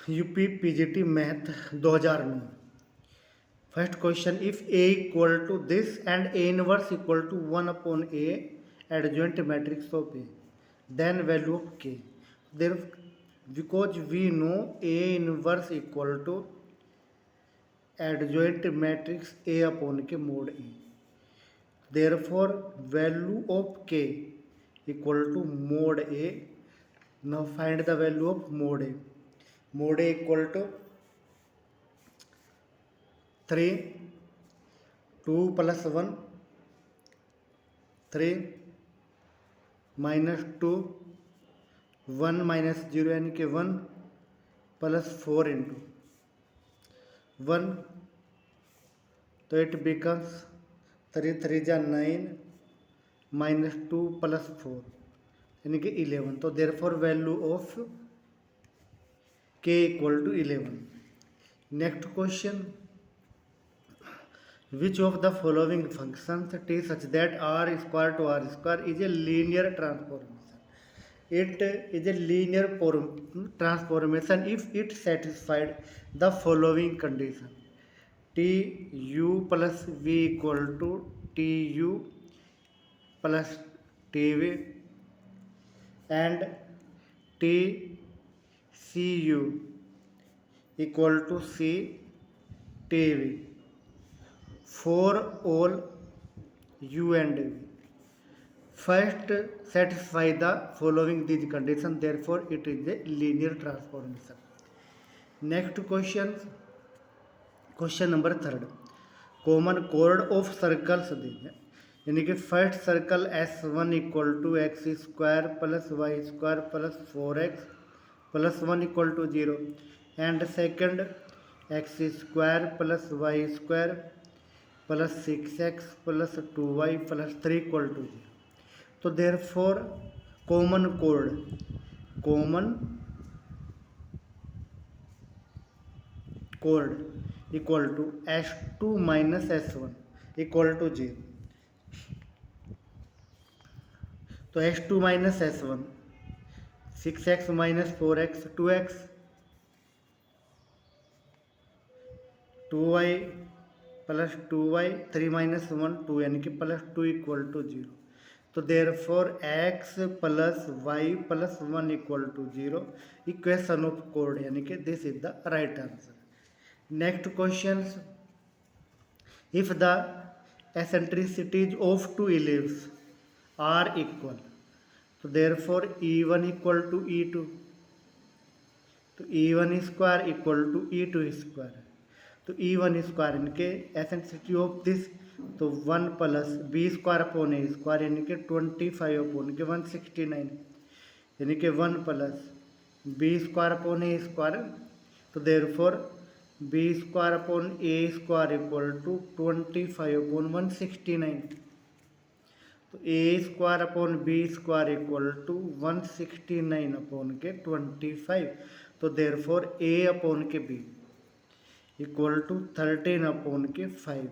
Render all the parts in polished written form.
UP PGT math 2009। First question, if A equal to this and A inverse equal to 1/a adjoint matrix of A, then value of K. There, because we know A inverse equal to adjoint matrix A upon K mod A. Therefore, value of K equal to mod A. Now find the value of mod A. Mod A equal to 3, 2 plus 1, 3 minus 2, 1 minus 0 यानी कि 1 plus 4 into 1, तो it becomes 3 3 जा 9 minus 2 plus 4 यानी कि 11. तो therefore value of K equal to 11. Next question, which of the following functions T such that R square to R square is a linear transformation? It is a linear transformation if it satisfied the following condition: Tu plus V equal to Tu plus Tv and Tcu equal to Ctv for all u and v. First, satisfy the following these conditions, therefore it is a linear transformation. Next question, question number 3. Common कोड of circles देंगे, यानी कि first circle S1 equal to x square plus Y square plus 4x plus 1 equal to 0 and second x square plus Y square plus 6x plus 2y plus 3 equal to 0. तो therefore common कोड equal to S2 minus S1 equal to 0. तो S2 minus S1 6x minus 4x 2x 2y plus 2y 3 minus 1 2 यानी कि plus 2 equal to 0. तो therefore x plus Y plus 1 equal to 0 equation of कोड, यानी कि this is the right answer. Next question, if the eccentricities of two ellipse are equal, तो therefore E1 equal to E2, तो E1 square equal to E2 square. तो E1 square इनके eccentricity of this, तो 1 plus B square upon A square यानी कि 25 upon के 169 यानी कि 1 plus B square upon A square. तो therefore B square upon A square equal to 25 upon 169. तो A square upon B square equal to 169 upon के 25. तो देयरफॉर ए अपॉन के बी इक्वल टू 13 अपॉन के 5.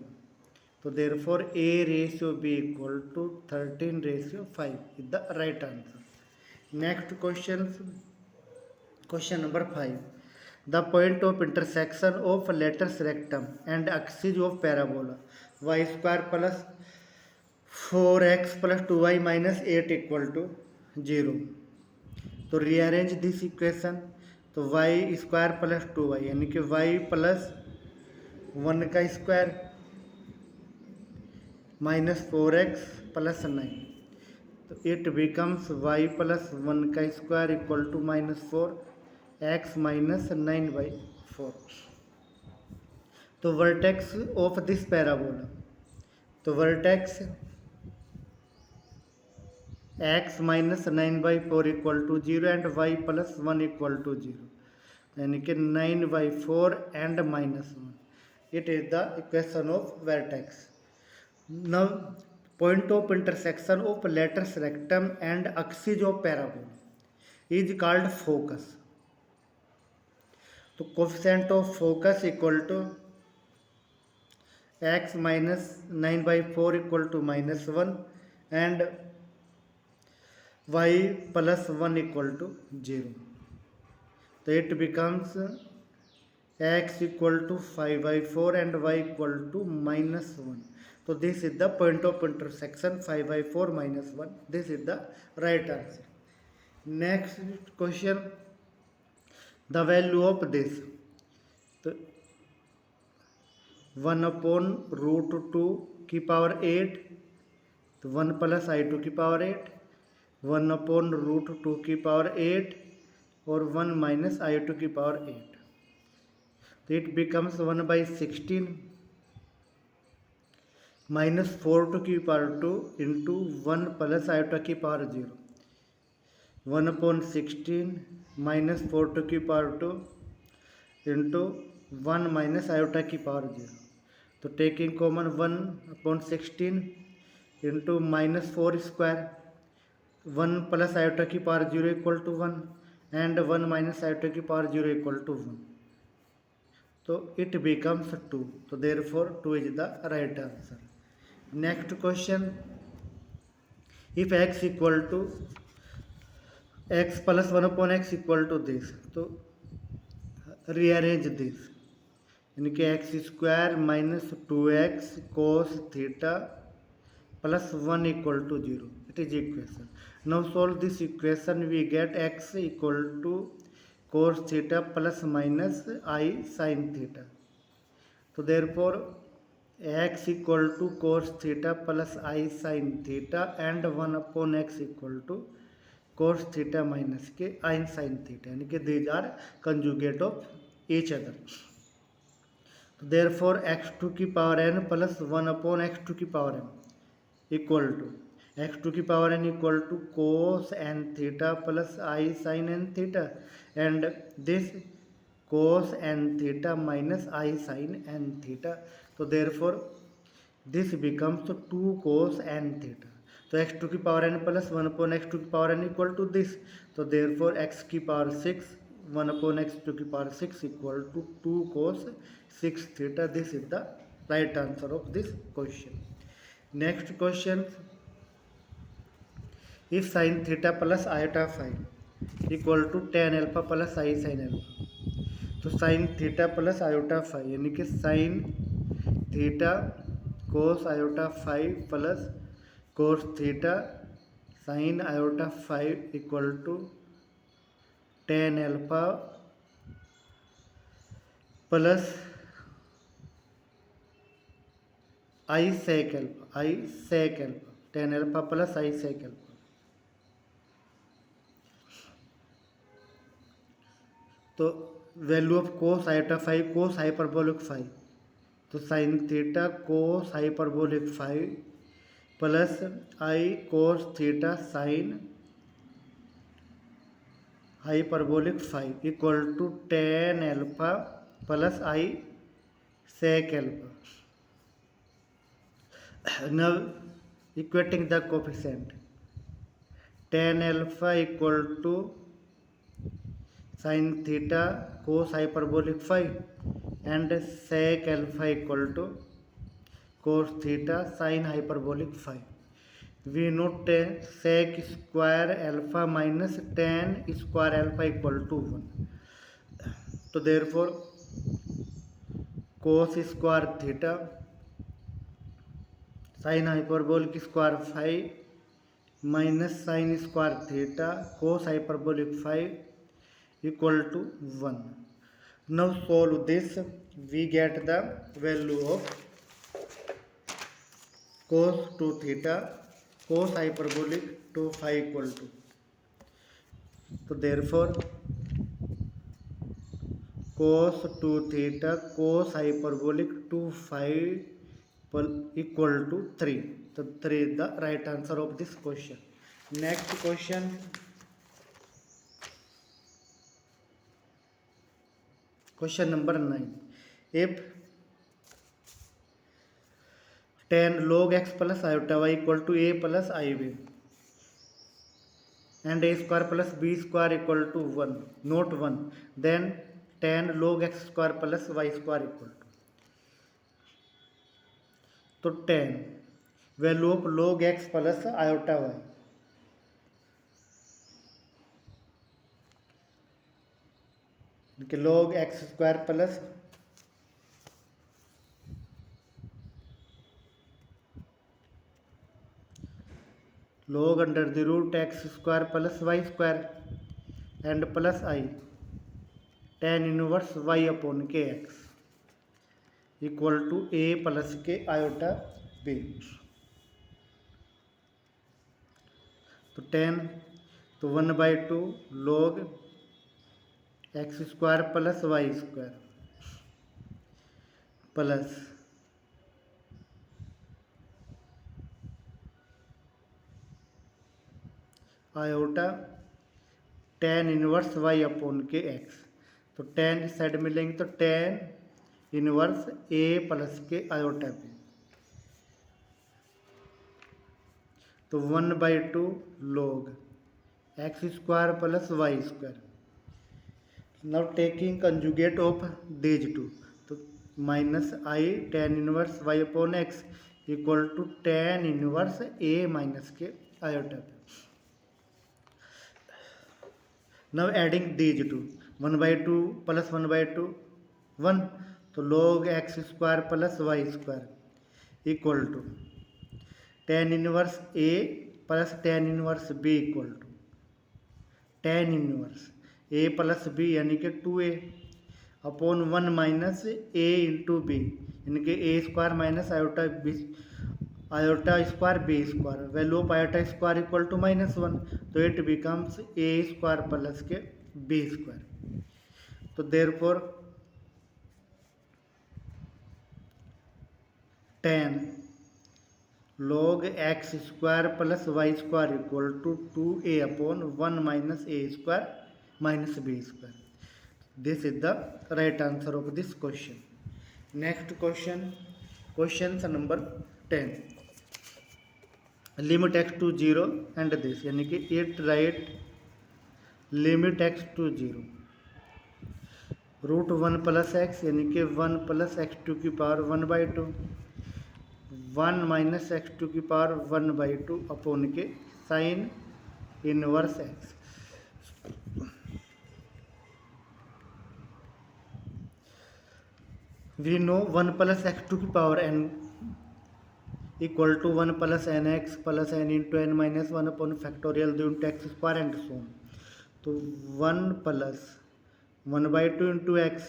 तो therefore A ratio B equal to 13:5 is the right answer. Next question, question number 5. The point of intersection of latus rectum and axis of parabola y square plus 4x plus 2y minus 8 equal to 0. तो rearrange this equation. तो y square plus 2y यानी कि y plus 1 का square minus 4x plus 9. तो it becomes y plus 1 का square equal to minus 4x minus 9/4. तो vertex of this parabola, तो vertex x minus 9/4 equal to 0 and y plus 1 equal to 0 यानी कि 9/4 and minus 1. It is the equation of vertex. Now point of intersection of latus rectum and axis of parabola is called focus. तो coefficient of focus equal to x minus 9/4 equal to minus 1 and y plus 1 equal to 0. तो it becomes x equal to 5/4 and y equal to -1. So this is the point of intersection 5/4 -1. This is the right answer. Next question, the value of this. तो 1/√2 की power 8, तो 1 + i2 की power 8, 1/√2 की power 8 और 1 - i2 की power 8. तो it becomes 1/16 -4 की power 2 into 1 + i2 की पावर 0. 1/16 -4 की पावर 2 इंटू 1 - i2 की पावर 0. तो taking common 1/16 into -4 square, 1 + i2 की power 0 equal to 1 and 1 - i2 की पावर 0 इक्वल टू 1. तो इट बिकम्स 2. तो therefore 2 is the right answer. Next question, if x equal to x + 1/x equal to this. तो rearrange this, यानी कि x² - 2x cos theta + 1 equal to 0. It is equation. Now solve this equation. We get x equal to cos theta ± I sin theta. तो therefore x equal to cos theta + I sin theta and 1/x equal to cos theta minus के I sin theta, यानी कि these are conjugate of each other. तो therefore x2 की power n + 1/x2 की power n equal to x2 की power n equal to cos n theta + I sin n theta and this cos n theta minus I sin n theta. तो therefore this becomes 2 cos n theta. तो x2 की power n + 1/x2 की power n equal to this. तो therefore x की power 6 1/x2 की power 6 equal to 2 cos 6 theta. This is the right answer of this question. Next question, if sin theta + iota phi equal to tan alpha + I sin alpha. तो sin theta + iota phi, यानी कि sin theta cos iota phi plus cos theta sin iota phi equal to tan alpha plus I sec alpha. tan alpha plus I sec alpha. तो value of cos iota phi cos hyperbolic phi. तो sin theta cos hyperbolic phi plus I cos theta sin hyperbolic phi equal to tan alpha plus I sec alpha. Now equating the coefficient, tan alpha equal to sin theta cos hyperbolic phi and sec alpha equal to cos theta sin hyperbolic phi. We know sec square alpha minus tan square alpha equal to 1. तो therefore cos square theta sin hyperbolic square phi minus sin square theta cos hyperbolic phi equal to 1. Now solve this. We get the value of cos 2 theta cos hyperbolic 2 phi equal to. So therefore cos 2 theta cos hyperbolic 2 phi equal to 3. So 3 is the right answer of this question. Next question, question number 9. If tan log x plus iota y equal to a plus ib and a square plus b square equal to 1, not 1, then tan log x square plus y square equal to. तो tan value of log x plus iota y. कि log x square plus log under the root X square plus Y square and plus I tan inverse y upon के X equal to a plus के iota b। तो tan तो 1/2 log x square plus Y square plus iota tan inverse y upon के X. तो tan इस side में लेंगे तो tan इनवर्स a प्लस के आयोटा b। तो 1/2 log x square plus Y square. Now taking conjugate of these two तो minus I tan inverse y upon X equal to tan inverse a minus के iota b। Now adding these two 1/2 plus 1/2 1 तो log x square plus Y square equal to tan inverse a plus tan inverse b equal to tan inverse a plus b यानी कि 2a upon 1 minus a into b यानी कि a square minus iota square b square. Value of iota square equal to -1 तो it becomes a square plus के b square. तो therefore tan log x square plus Y square equal to 2a upon 1 minus a square minus b square. This is the right answer of this question. Next question number 10 limit x to 0 and this यानी कि it right limit x to 0 root 1 plus X यानी कि 1 plus X to की power 1/2 1 minus X to की power 1/2 upon के sine inverse X. We know 1 plus X to की power n equal to 1 plus N X plus N into N minus 1 upon factorial दो into X square and so. तो 1 plus 1/2 into X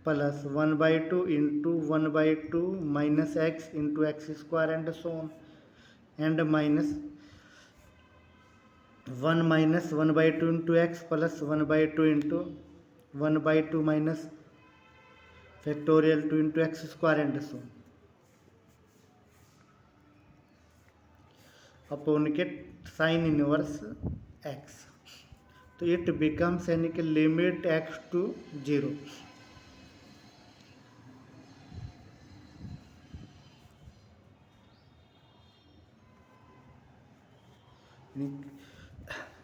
plus 1/2 into 1/2 minus X into X square and so and minus 1 minus 1/2 into X plus 1/2 into 1/2 minus factorial 2 into X square and so upon के sine inverse x. तो it becomes यानी कि limit X to 0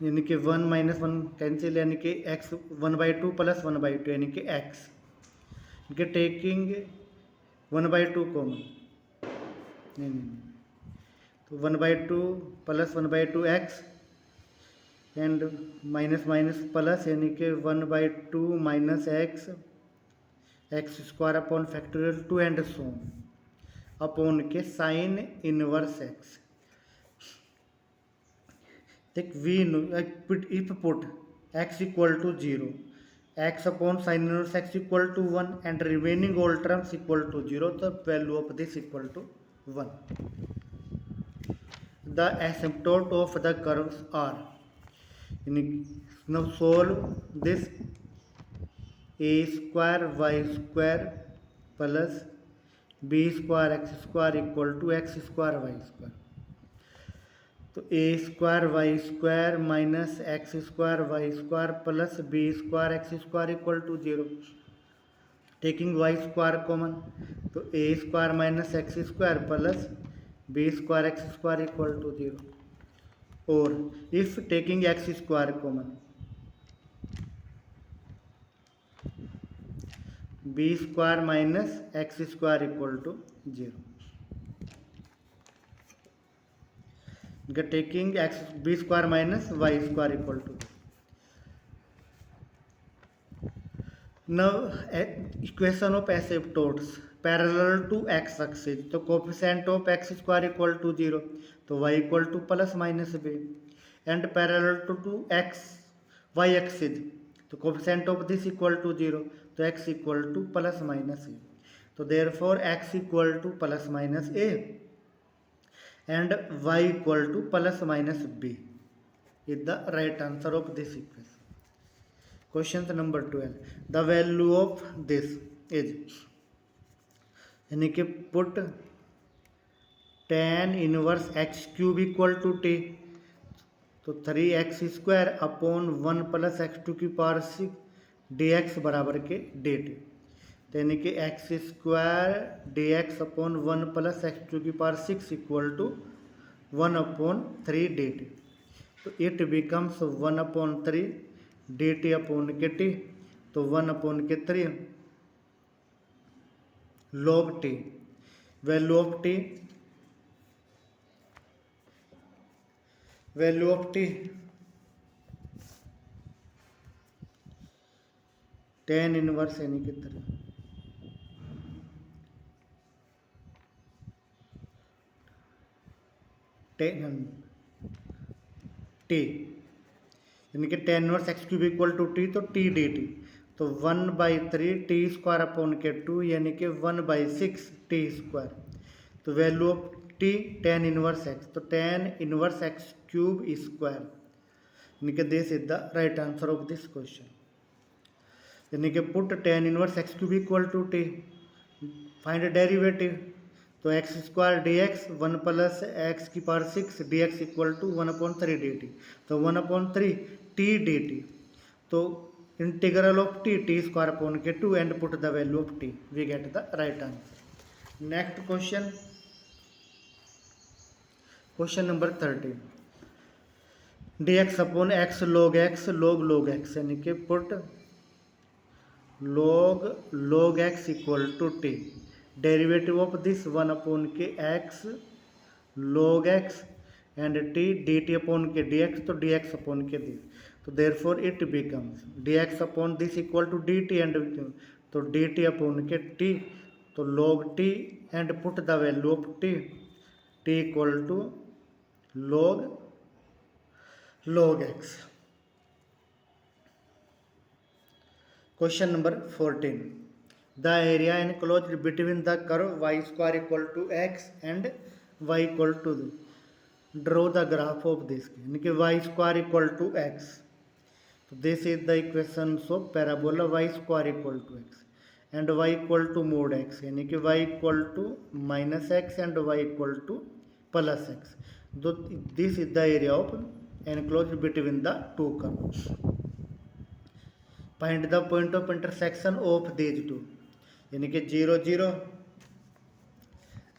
यानी कि 1 minus 1 cancel यानी कि x 1/2 plus 1/2 यानी कि एक्स कि टेकिंग 1/2 कॉमन नहीं तो 1/2 plus 1/2 x and minus minus plus यानी कि 1/2 minus x x square upon factorial 2 and so upon के साइन इनवर्स एक्स। देख we if put x equal to 0 x upon sine inverse x equal to 1 and remaining all terms equal to 0 तो value of this equal to 1। The asymptote of the curves are now solve this a square y square plus b square x square equal to x square y square। तो a square y square minus x square y square plus B square x square equal to 0 taking y square common तो a square minus x square plus B square x square equal to 0 और if taking x square common b square minus x square equal to 0 taking x b square minus y square equal to now equation of asymptotes parallel to x axis, तो coefficient of x square equal to 0, तो y equal to plus minus b, and parallel to x y axis, तो coefficient of this equal to 0, तो x equal to plus minus a, तो therefore x equal to plus minus a and y equal to plus minus b is the right answer of this equation. Question number 12. The value of this is, यानी कि put tan inverse x cube equal to t, तो 3x square upon 1 plus x2 की power 6 dx बराबर के dt, तो यानी कि x square dx upon 1 plus x2 की power 6 equal to 1 upon 3 dt, तो it becomes 1 upon 3 dt upon के t, तो 1 अपॉन के 3 log t, value of t tan inverse यानी कि 3 tan t यानी कि tan inverse x cube equal to t, तो टी डी टी, तो 1/3 टी स्क्वायर अपॉन के 2 यानी कि 1/6 टी स्क्वायर, तो value of t tan inverse x, तो tan inverse x cube square, यानी कि this is the right answer of this question. यानी कि put tan inverse x cube equal to t, find derivative, तो x square d x 1 plus x की power 6 d x equal to 1/3 d t, तो 1/3 t d t, तो integral of t square upon के 2 and put the value of t, we get the right answer. Next question number 13. D x upon x log x, यानी कि put log x equal to t, derivative of this 1 upon के x log x and t dt upon के dx, तो dx upon के this, तो therefore it becomes dx upon this equal to dt and, तो dt upon के t, तो log t and put the value of t equal to log x. Question number 14. The area enclosed between the curve y square equal to x and y equal to, draw the graph of this, यानी कि y square equal to x, so this is the equation of parabola y square equal to x and y equal to mod x, यानी कि y equal to minus x and y equal to plus x. So this is the area of enclosed between the two curves. Find the point of intersection of these two, यानी कि 0 0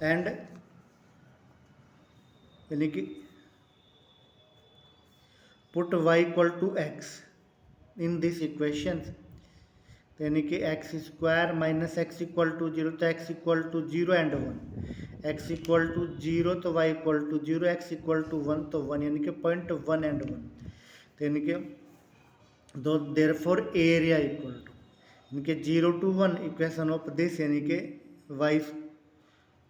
and, यानी कि put y equal to x in this equation, यानी कि x square minus x equal to 0, तो x equal to 0 and 1, x equal to 0 तो y equal to 0, x equal to 1 तो 1, यानी कि पॉइंट 1 एंड 1, तो यानी कि दो देयरफॉर एरिया इक्वल टू, यानी कि 0 to 1 इक्वेशन ऑफ दिस, यानी कि y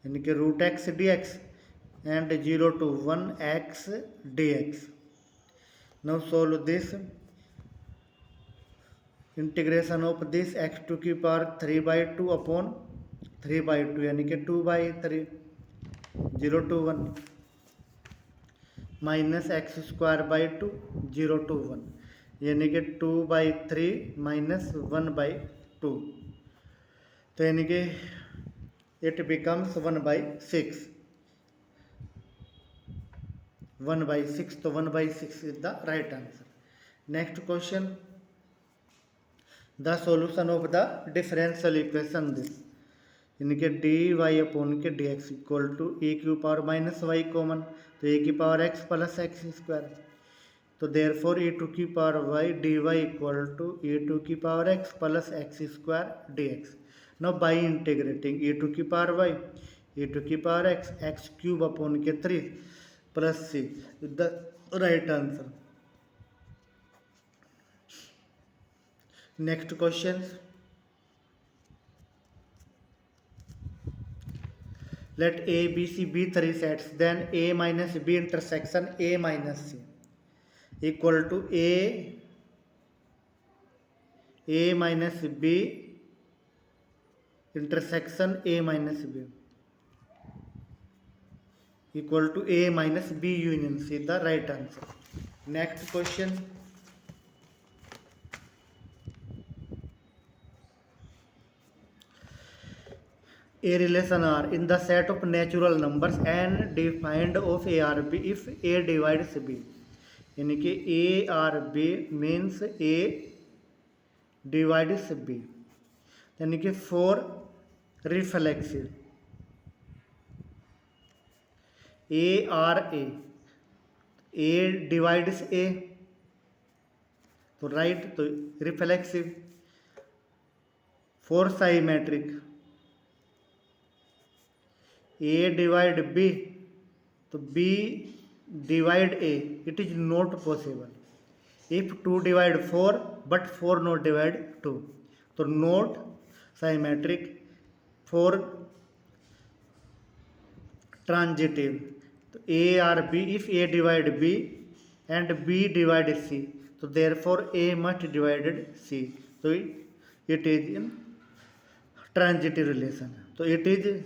यानी कि root x D x and 0 to 1 x dx. Now solve this, integration of this x to की पावर 3/2 अपॉन 3/2, यानी कि 2/3, 0 to 1 minus x square by 2 0 to 1, यानी कि 2/3 माइनस 1/2, तो यानी कि इट बिकम्स 1/6, तो 1/6 is the right answer. Next question. The solution of the differential equation this, यानी कि डी वाई अपॉन के d x equal to a की पावर माइनस वाई कॉमन, तो ए की power x plus x square, तो therefore a to की power y d y equal to a to की power x plus x square d x. Now by integrating a to की power Y A to की power x cube upon के 3 plus c, the right answer. Next question. let A, B, C be three sets, then A minus B intersection A minus C equal to A minus B intersection A minus B equal to A minus B union C, the right answer. Next question. A relation R in the set of natural numbers and defined of A or B if A divides B. यानी कि A or B means A divides B. यानी कि for reflexive A or A divides A, तो right, तो reflexive. for symmetric A divide B, तो B divide A, it is not possible. If 2 divide 4 but 4 not divide 2, तो not symmetric. for transitive, तो A or B, if A divide B and B divide C, तो therefore A must divided C, so it is in transitive relation. तो it is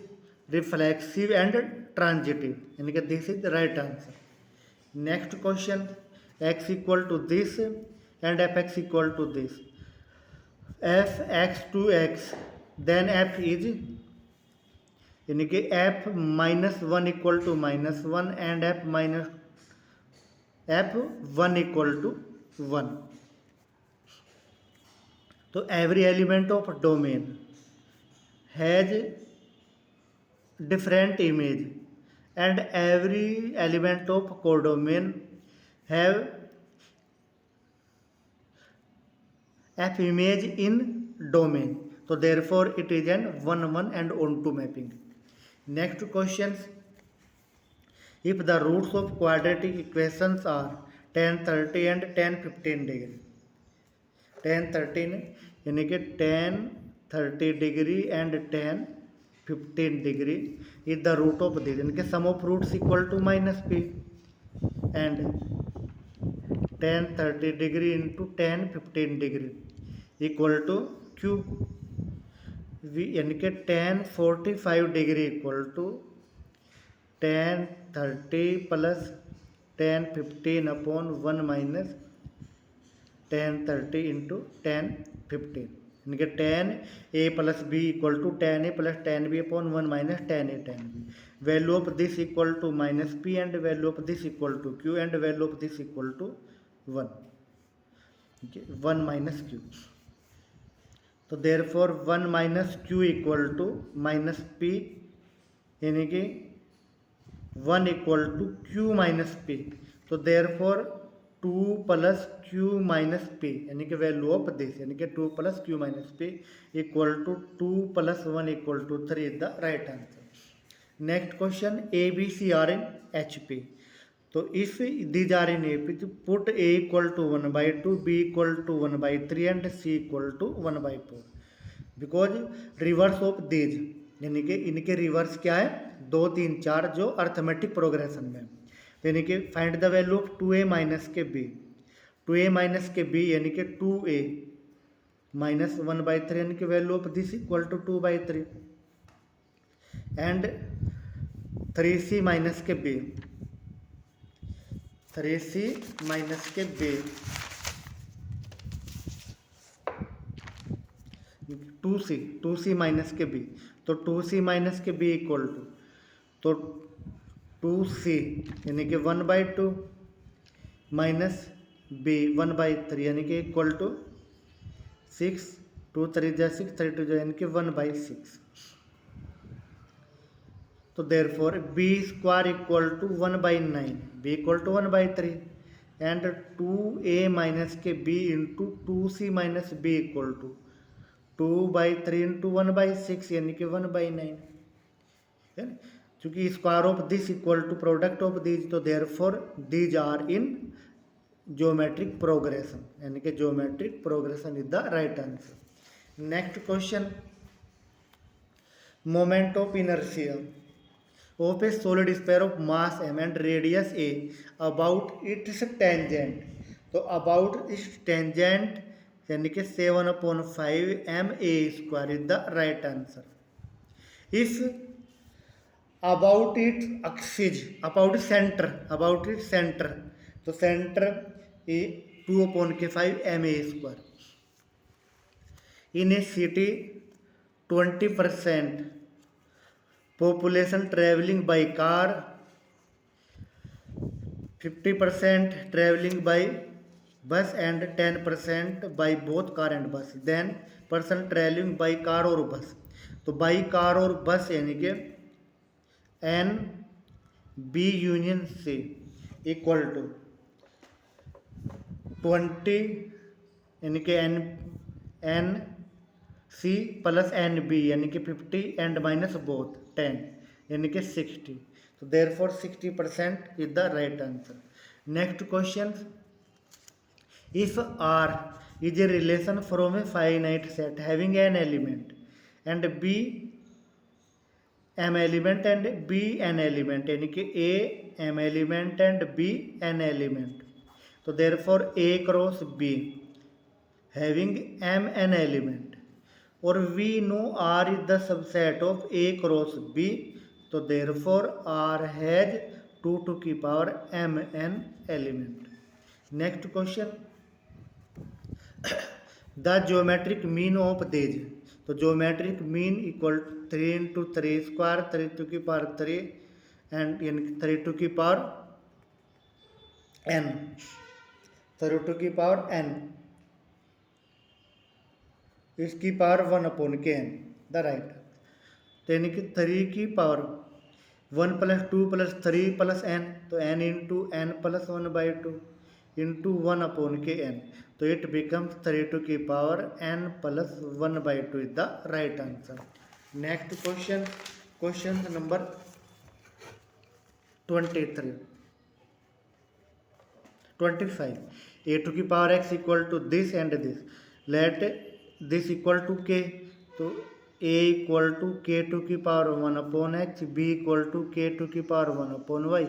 reflexive and transitive, यानी कि this is the right answer. Next question. X equal to this and fx equal to this. f x to x, then f is, यानी कि f minus 1 equal to minus 1 and f minus f1 equal to 1. तो every element of domain has different image and every element of codomain have f image in domain, so therefore it is an 1-1 and onto mapping. Next questions. If the roots of quadratic equations are tan 30 and tan 15 degree, tan 13 यानी कि tan 30 degree and tan 15 degree is the root of this, यानी कि sum of roots equal to minus p, and tan 30 degree into tan 15 degree equal to q, यानी कि tan 45 degree equal to tan 30 plus tan 15 upon 1 minus tan 30 into tan 15, यानी कि tan a plus b equal to tan a plus tan b upon 1 minus tan a tan b. Value of this equal to minus p and value of this equal to q and value of this equal to 1. Okay, 1 minus q. तो therefore 1 minus q equal to minus p, यानी कि 1 equal to q minus p. तो therefore 2 plus q minus p, यानी कि value of this, यानी कि 2 plus q minus p equal to 2 plus 1 equal to 3 is the right answer. Next question. A, B, C are in HP. तो if these are in AP, तो put A equal to 1 by 2, B equal to 1 by 3 and C equal to 1 by 4. Because reverse of these, यानी कि इनके reverse क्या है, 2, 3, 4 जो arithmetic progression में, यानी कि find the value of 2a minus के b, 2a माइनस के b यानी कि 2a माइनस 1 by 3, यानी कि value of this equal to 2 by 3, and 3c minus के b, 3c माइनस के b 2c माइनस के b, तो 2c माइनस के b इक्वल टू, तो 2c यानी कि 1 by 2 माइनस b 1 by 3 यानी कि इक्वल टू 6, 2 3 जा 6, 3 2 जा यानी कि 1 by 6. तो therefore b square equal to 1 by 9, b equal to 1 by 3 and 2a minus के b into 2c minus b equal to 2 by 3 into 1 by 6 यानी कि 1 by 9. चूँकि square of this equal to product of this, तो therefore these are in geometric progression, यानी कि geometric progression is the right answer. Next question. Moment of inertia of A solid sphere of mass m and radius a about it's tangent. तो about इस tangent यानी कि 7/5 ma² is the right answer. If about it axis about centre तो centre 2/5 ma²। In A city 20% population traveling by car, 50% traveling by bus and 10% by both car and bus, then person traveling by car और बस। तो by car और बस यानी कि n b union c equal to 20 यानी कि n c plus n b यानी कि 50 एंड माइनस बोथ 10 यानी कि 60। तो therefore 60% is the right answer. Next question, if R is a relation from a finite set having n element and B m element and B n element यानी कि A m element and B n element, तो therefore A cross B having m n element और we know R is the subset of A cross B, तो therefore R has 2 to the power mn element। Next question, the geometric mean of these, तो geometric mean equal 3 into 3 square 3 to the power 3 and 3 to the power n 3 to the power n इसकी power 1/n the right. तो यानी कि 3 की power 1 + 2 + 3 + n, तो n into n + 1/2 into 1/n, तो it becomes 3 to the power n + 1/2 is the right answer. Next question, question number 25, a to the power x equal to this and this, let this equal to k, तो a equal to k to the power 1/x, b equal to k to the power 1/y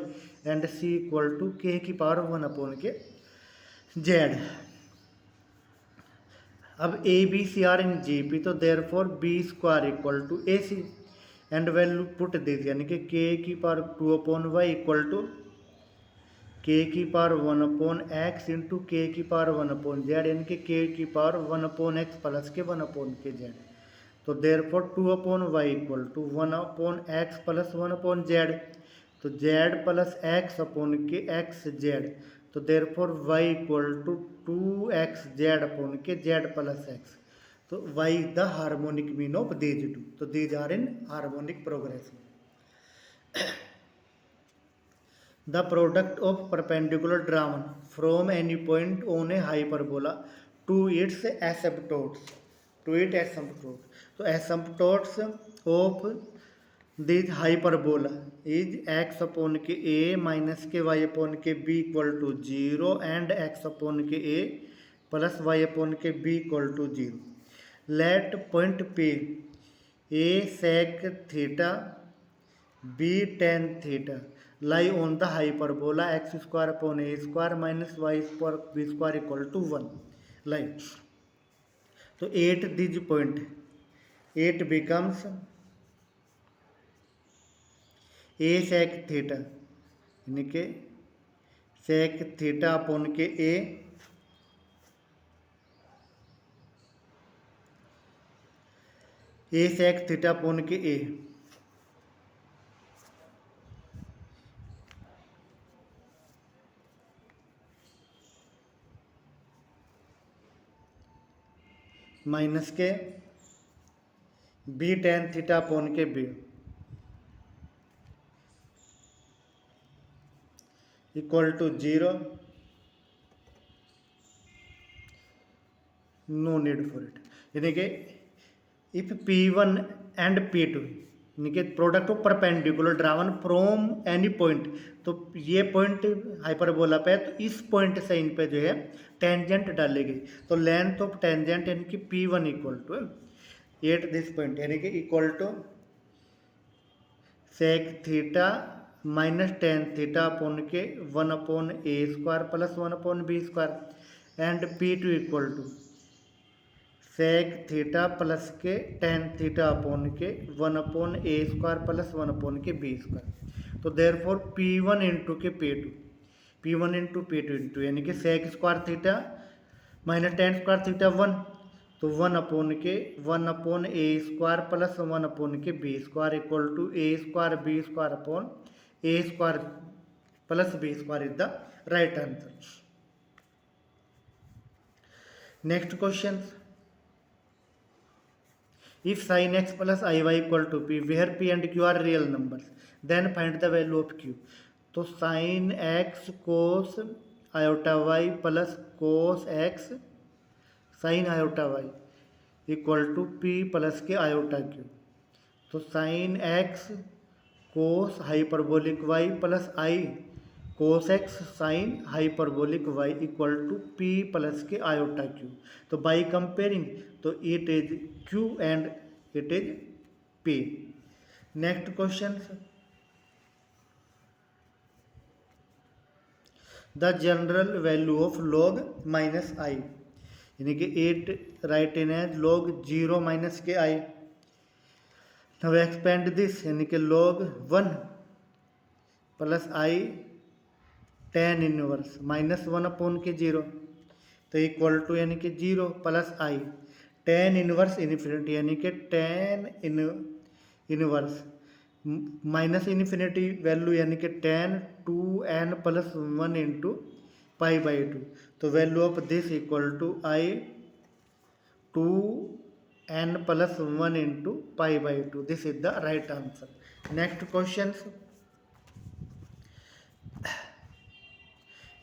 and c equal to k की power 1/k z। अब a b c are in gp, तो therefore b² equal to ac and value put this यानी कि k की power 2/y equal to k की power 1/x into k की power 1/z यानी कि k की पावर 1/x प्लस के 1/z, तो therefore 2/y equal to 1/x plus 1/z, तो z प्लस x अपॉन के xz, तो therefore y equal to 2xz upon के z प्लस x, तो y is the harmonic mean of these two, तो these are in harmonic progression. The product of perpendicular drawn from any point on a hyperbola to its asymptotes, तो asymptotes of this hyperbola is x upon के a minus के y upon के b equal to 0 and x upon के a plus y upon के b equal to 0। Let point P a sec theta b tan theta lie on the hyperbola x² upon a² minus y² b² equal to 1 lie। तो 8 this point 8 becomes a sec theta यानी कि sec theta upon के a sec theta upon के a, minus के b tan theta upon के B equal to 0, no need for it, यानी कि if P1 and P2 यानी कि product of perpendicular drawn from any point, तो ये पॉइंट हाइपरबोला पे है, तो इस पॉइंट से इन पे जो है टेंजेंट डाली गई, तो लेंथ ऑफ टेंजेंट यानी कि P1 equal to 8 this point यानी कि equal to sec theta minus tan theta upon के 1/a² plus 1/b² and P2 equal to sec theta plus के टेन थीटा अपॉन के 1/a² प्लस 1/b²। तो therefore P1 into के P1 into P2 यानी कि sec square theta minus tan square theta 1, तो 1/a² plus 1/b² equal to a² b² upon a² plus b² is the right answer. Next question, if sin x plus iy equal to p where p and q are real numbers then find the value of q। तो sin x cos iota y plus cos x sin iota y equal to p plus के iota q। तो sin x cos hyperbolic y plus i cos x sin hyperbolic y equal to p plus के iota q। तो by comparing तो it is q and it is p। Next question, the general value of log minus i यानी कि 8 write in as log 0 minus के i। Now expand this यानी कि log 1 plus i tan inverse minus 1 upon के 0 तो equal to यानी कि 0 plus i tan inverse infinity यानी कि tan inverse minus infinity value यानी कि tan 2n प्लस 1 इंटू π/2। तो value of this equal to i 2n plus 1 into π/2। This is the right answer. Next question,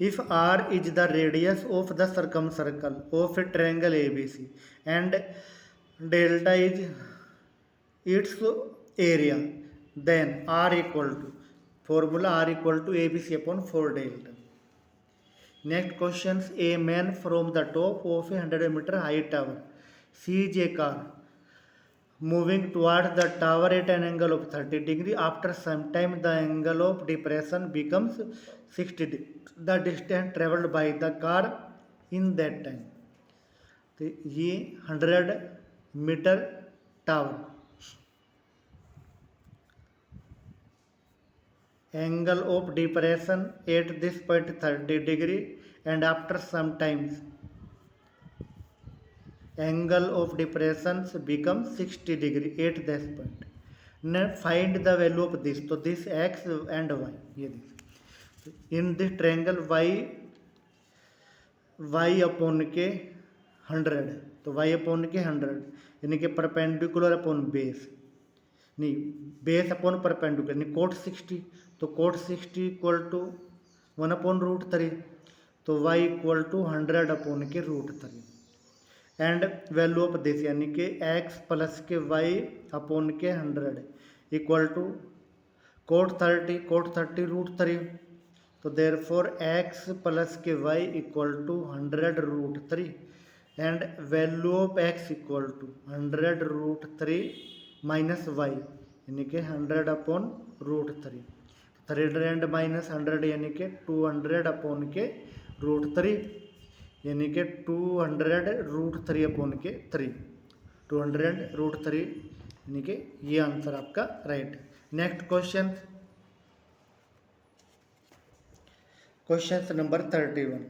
if r is the radius of the circumcircle of a triangle ABC and delta is its area, then r equal to formula r equal to ABC upon 4 delta। Next questions, a man from the top of a 100-meter high tower sees a car moving towards the tower at an angle of 30 degree. After some time the angle of depression becomes 60 degree. The distance traveled by the car in that time। तो ये 100 metre tower, angle of depression at this point 30 degree and after some times angle of depression becomes 60 degree at this point। Now find the value of this। तो this x and y, ये this in this triangle y upon के 100, तो y upon के 100 यानी कि perpendicular upon base, नहीं base upon perpendicular यानी coat 60, तो कोट 60 इक्वल टू 1/√3, तो y इक्वल टू 100 अपॉन के √3 एंड वैल्यू ऑफ दिस यानी कि x प्लस के y अपॉन के 100 इक्वल टू कोट 30 √3। तो देयरफॉर x प्लस के y equal to 100√3 and value of x equal to 100√3 minus y यानी कि 100 अपॉन √3। 300 एंड माइनस 100 यानी कि 200 अपॉन के √3 यानी कि 200√3 अपॉन के 3, 200√3 यानी कि ये आंसर आपका right. Next question, question number 31,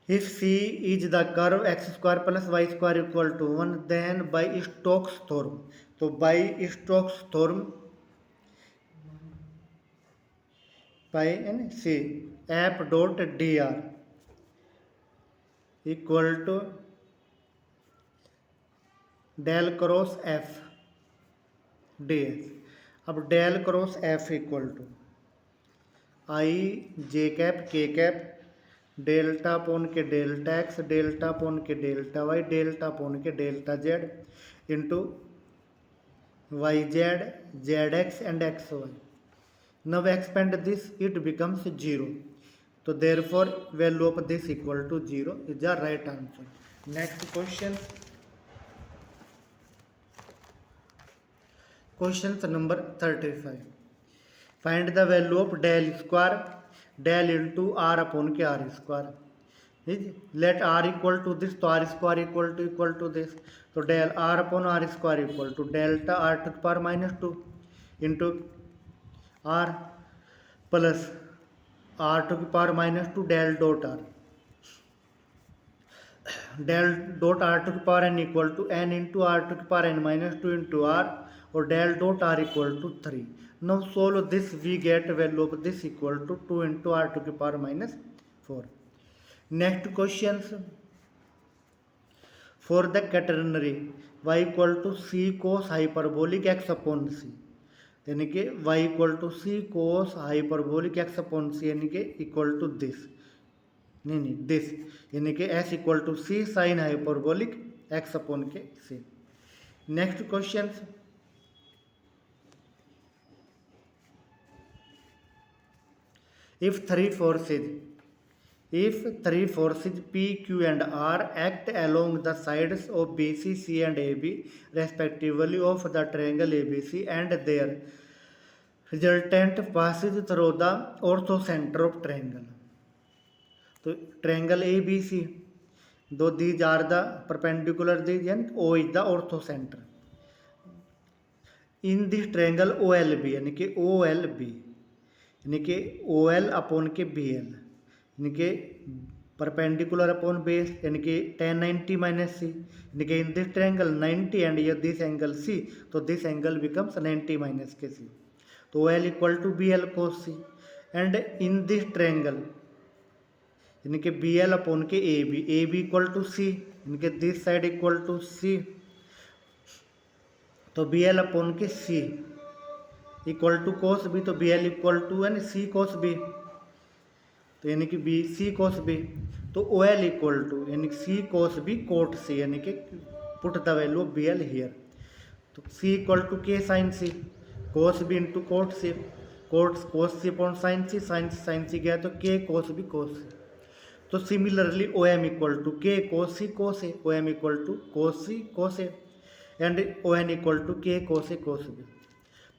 if C is the curve x² plus y² equal to 1 then by Stokes theorem। तो by Stokes theorem by C f dot dr equal to del cross f ds। अब del cross f equal to i j cap k cap delta upon के delta x delta upon के delta y delta upon के delta z into y z z x and x y. Now expand this it becomes 0। तो therefore value of this equal to 0 is the right answer. Next question, Question number 35. Find the value of del square del into r upon k r square. Let r equal to this, तो r square equal to this, तो del r upon r square equal to delta r to the power minus 2 into r plus r to the power minus 2 del dot r. Del dot r to the power n equal to n into r to the power n minus 2 into r, or del dot r equal to 3. Now solve this, we get value of this equal to 2 into r to the power minus 4. Next questions. For the quaternary y equal to c cos hyperbolic x upon c, यानी कि y equal to c cos hyperbolic x upon c यानी कि equal to this, नहीं this, यानी कि s equal to c sin hyperbolic x upon के c. Next questions. If three forces P, Q and R act along the sides of BC, C and AB respectively of the triangle ABC, and their resultant passes through the orthocenter of triangle. So triangle ABC, though these are the perpendicular, these and O is the orthocenter. In this triangle OLB, यानी कि OLB यानी कि OL upon के BL यानी कि perpendicular upon base यानी कि tan 90 minus सी, यानी कि इन दिस ट्रायंगल 90 एंड ये दिस एंगल सी, तो दिस एंगल बिकम्स 90 माइनस के सी, तो OL equal to BL cos C. And in this triangle यानी कि BL अपॉन के AB इक्वल टू सी, यानी कि this side equal to C, तो BL अपॉन के C equal to cos B, तो BL इक्वल टू यानी C cos B, तो यानी कि बी सी कोस बी, तो OL इक्वल टू यानी C cos B cot C, यानी कि put the value of BL here, तो सी इक्वल टू के साइन सी, कोस बी इंटू कोट सी, कोस सी अपॉन साइन सी, साइन सी गया तो के कोस बी कोस सी. तो सिमिलरली OM इक्वल टू के cos c cos a, OM equal to cos c cos a, and ON equal to के cos a cos B.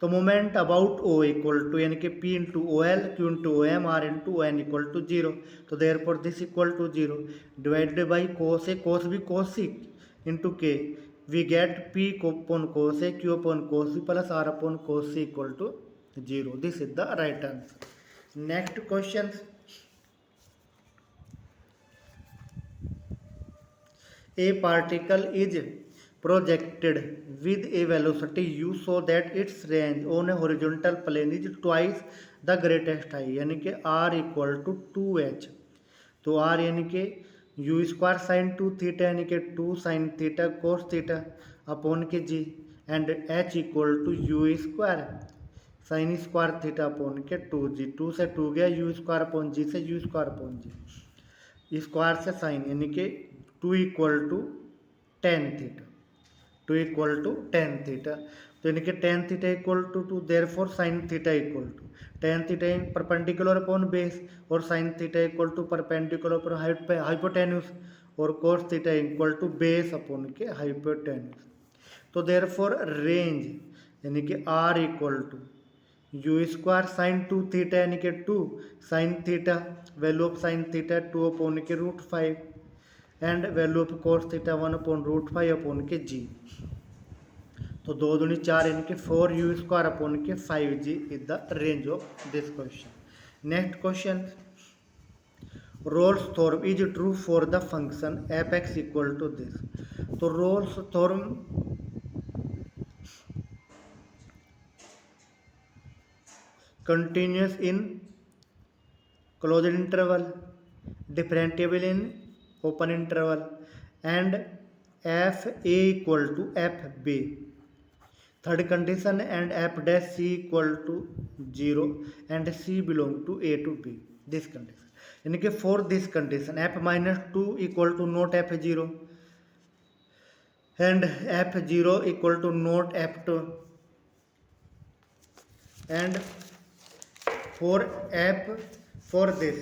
तो moment about O equal to यानी कि P into OL, Q into OM, R into ON equal to 0, तो therefore this equal to 0 divided by cos a cos b cos c into के, we get P upon cos a, Q upon cos B plus R upon cos C equal to 0. This is the right answer. Next question. A particle is projected with a velocity u so that its range on a horizontal plane is twice the greatest height, यानी कि r equal to 2h, तो r यानी कि u square sine 2 theta यानी कि 2 sine theta cos theta upon के g, and h equal to u square sine square theta upon के 2g, 2 से 2 गया u स्क्वायर अपॉन g से u square upon g, square से साइन यानी कि 2 equal to tan theta, 2 equal to tan theta, तो यानी कि tan theta equal to 2, therefore sine theta equal to tan theta perpendicular upon base, और sign theta equal to perpendicular upon hypotenuse, और cos theta equal to base upon के hypotenuse. तो therefore range यानी कि r equal to u square sine 2 theta यानी कि 2 sine theta, value of sine theta 2 upon के √5, and value of cos theta 1 upon √5 upon के g, तो 2 दूनी 4 यानी कि 4u स्क्वायर अपॉन के 5g is the range of this question. Next question. Rolle's theorem is true for the function f(x) equal to this, तो Rolle's theorem continuous in closed interval, differentiable in open interval, and f a equal to f b. Third condition, and f dash c equal to 0 and c belong to a to b. This condition यानी कि for this condition f minus 2 equal to not f0 and f0 equal to not f2, and for f for this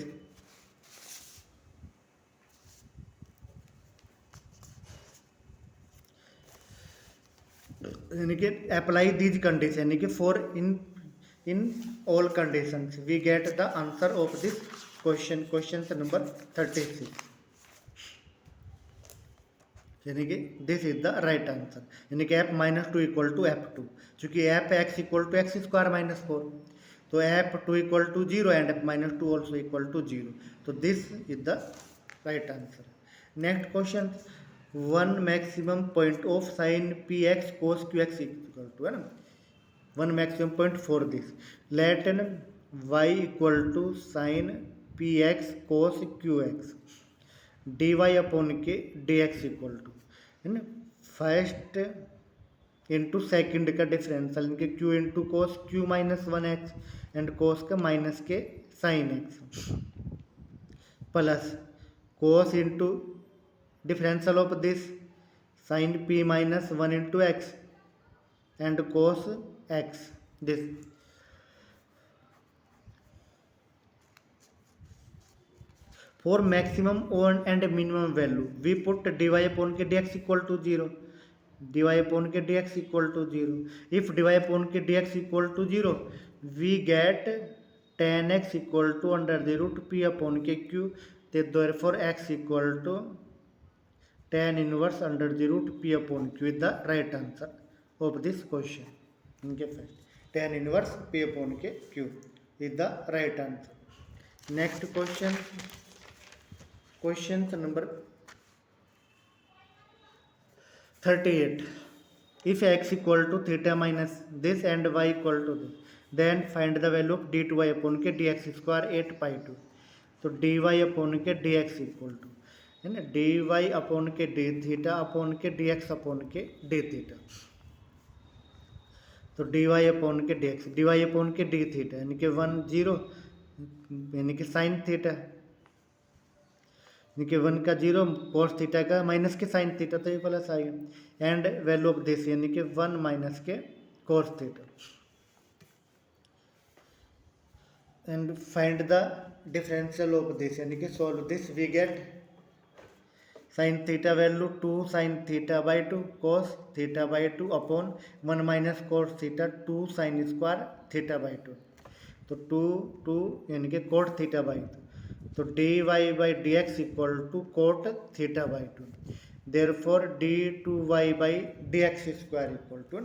यानी कि apply these condition यानी कि for in all conditions we get the answer of this question number 36 यानी कि this is the right answer यानी कि f-2 equal to f2 चूँकि f x equal to x square -4 तो f2 equal to 0 and f-2 also equal to 0 तो this is the right answer. Next question one maximum point of sine p x cos q x equal to है ना one maximum point for this let n y equal to sine p x cos q x d y upon के d x equal to है ना first into second का differential इनके q into cos q -1 x and cos का minus के sine x plus cos into differential of this sin p minus 1 into x and cos x this for maximum and minimum value we put dy upon k dx equal to 0 dy upon k dx equal to 0 if dy upon k dx equal to 0 we get tan x equal to under the root p upon k q therefore x equal to tan inverse under the root p upon q is the right answer of this question. Okay, first tan inverse p upon q is the right answer. Next question number 38. If x equal to theta minus this and y equal to this, then find the value of d2y upon k dx square 8 pi 2. So dy upon k dx equal to है ना d y upon के d theta upon के d x upon के d theta तो d y upon के d x d y upon के d theta यानी कि 1 0 यानी कि साइन थीटा यानी कि 1 का 0 कोस थीटा का माइनस के साइन थीटा तो ये प्लस आएगा एंड वैल्यू ऑफ दिस यानी कि 1 माइनस के cos theta and find the differential of this यानी कि solve this we get sin theta value 2 sin theta by 2 cos theta by 2 upon 1 minus cos theta 2 sin square theta by 2 तो 2 यानी कि cot theta by 2 तो dy by dx equal to cot theta by 2 therefore d2y by dx square equal to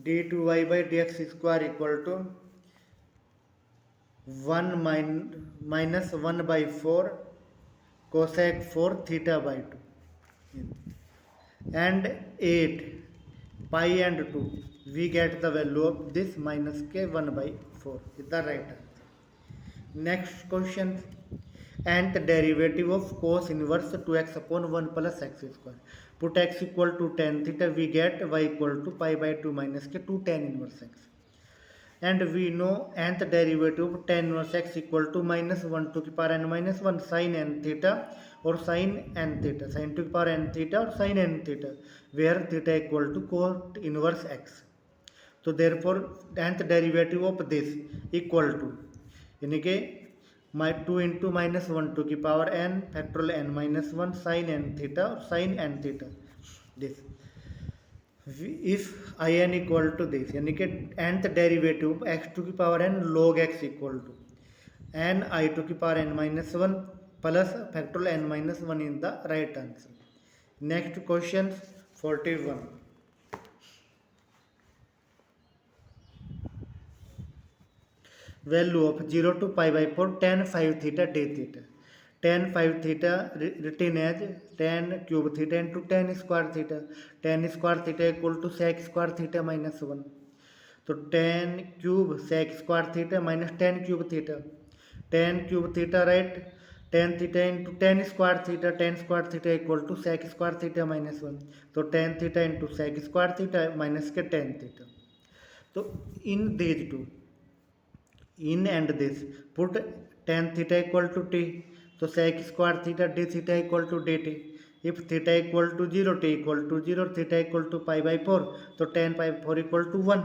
d2y by dx square equal to 1 minus 1 by 4 cosec 4 theta by 2 and 8 pi and 2 we get the value of this minus k 1 by 4 is the right answer. Next question nth derivative of cos inverse 2x upon 1 plus x square put x equal to tan theta we get y equal to pi by 2 minus k 2 tan inverse x and we know nth derivative of tan inverse x equal to minus 1 to the power n minus 1 sin n theta or sin n theta sin to the power n theta or sin n theta where theta equal to cot inverse x so therefore nth derivative of this equal to यानी कि 2 into minus 1 to the power n factorial n minus 1 sin n theta or sin n theta this if in equal to this यानी कि nth derivative of x to the power n log x equal to n I to the power n minus 1 plus factorial n minus 1 in the right answer. Next question 41. Value of 0 to pi by 4 tan 5 theta d theta. Tan 5 theta written as tan cube theta into tan square theta. Tan square theta equal to sec square theta minus 1. So tan cube sec square theta minus tan cube theta. Tan cube theta right tan theta into tan square theta equal to sec square theta minus 1 तो tan theta into sec square theta minus के tan theta तो in these two in and this put tan theta equal to t तो sec square theta d theta equal to dt if theta equal to 0 t equal to 0 theta equal to pi by 4 तो tan pi by 4 equal to 1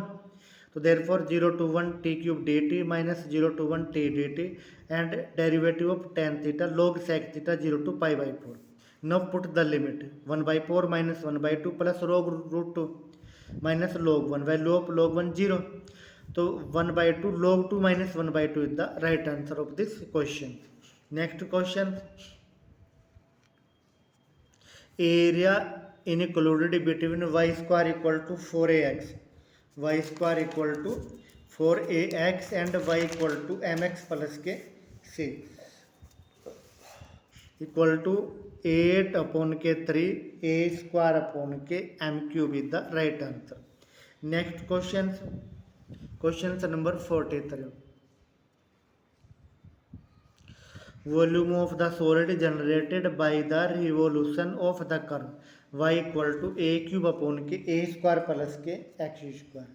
तो therefore 0 to 1 t cube dt minus 0 to 1 t dt and derivative of tan theta log sec theta 0 to pi by 4. Now put the limit 1 by 4 minus 1 by 2 plus log root 2 minus log 1, value of log 1 0, तो 1/2 log 2 minus 1/2 is the right answer of this question. Next question, area included between y square equal to 4ax, y square equal to 4ax and y equal to mx plus k c equal to 8 upon k 3 a square upon k m cube is the right answer. Next questions number 43. Volume of the solid generated by the revolution of the curve y equal to a cube upon k a square plus k x square.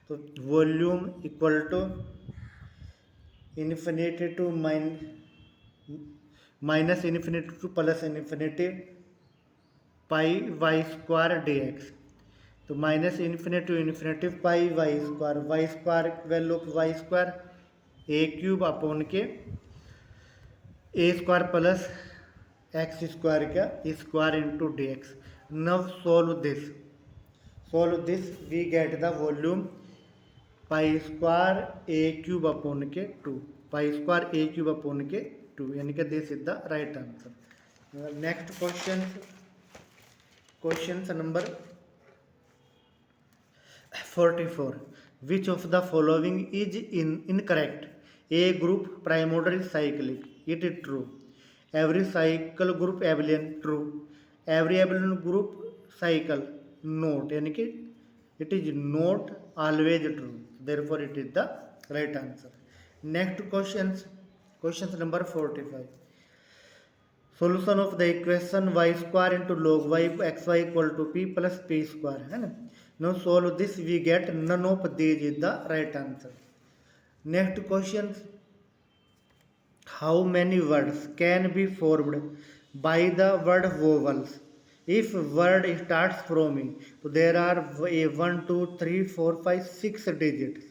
तो volume equal to infinity to minus infinity to plus infinity pi y square d x, तो minus infinity to infinity pi y square value of y square a cube upon के a square plus x square का square into d x. Now solve this we get the volume pi square a cube upon के 2, pi square a cube upon के 2, यानी कि this is the right answer. Next question number 44. Which of the following is incorrect? A group primordial cyclic, it is true. Every cyclic group abelian, true. Every abelian group cyclic not, यानी कि it is not always true, therefore it is the right answer. Next question number 45. Solution of the equation y square into log y xy equal to p plus p square, है ना. Now solve this we gate none of these is the right answer. Next question, how many words can be formed by the word vowels if word starts from E? तो there are 1 2 3 4 5 6 digits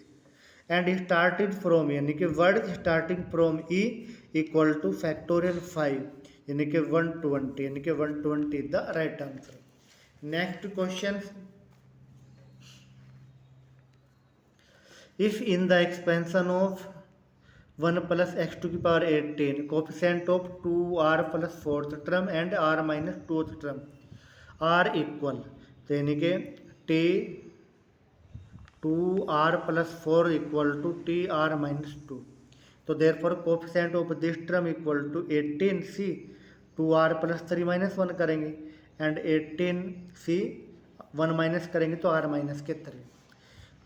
and started from E, यानी कि word starting from E equal to factorial 5, यानी कि 120, यानी कि 120 is the right answer. Next question, if in the expansion of 1 plus x to the power 18 coefficient of 2r plus 4th term and r minus 2th term r equal, तो यानी कि t 2r plus 4 equal to t r minus 2, तो therefore coefficient of this term equal to 18c 2r plus 3 minus 1 करेंगे and 18c 1 minus करेंगे तो r minus के 3,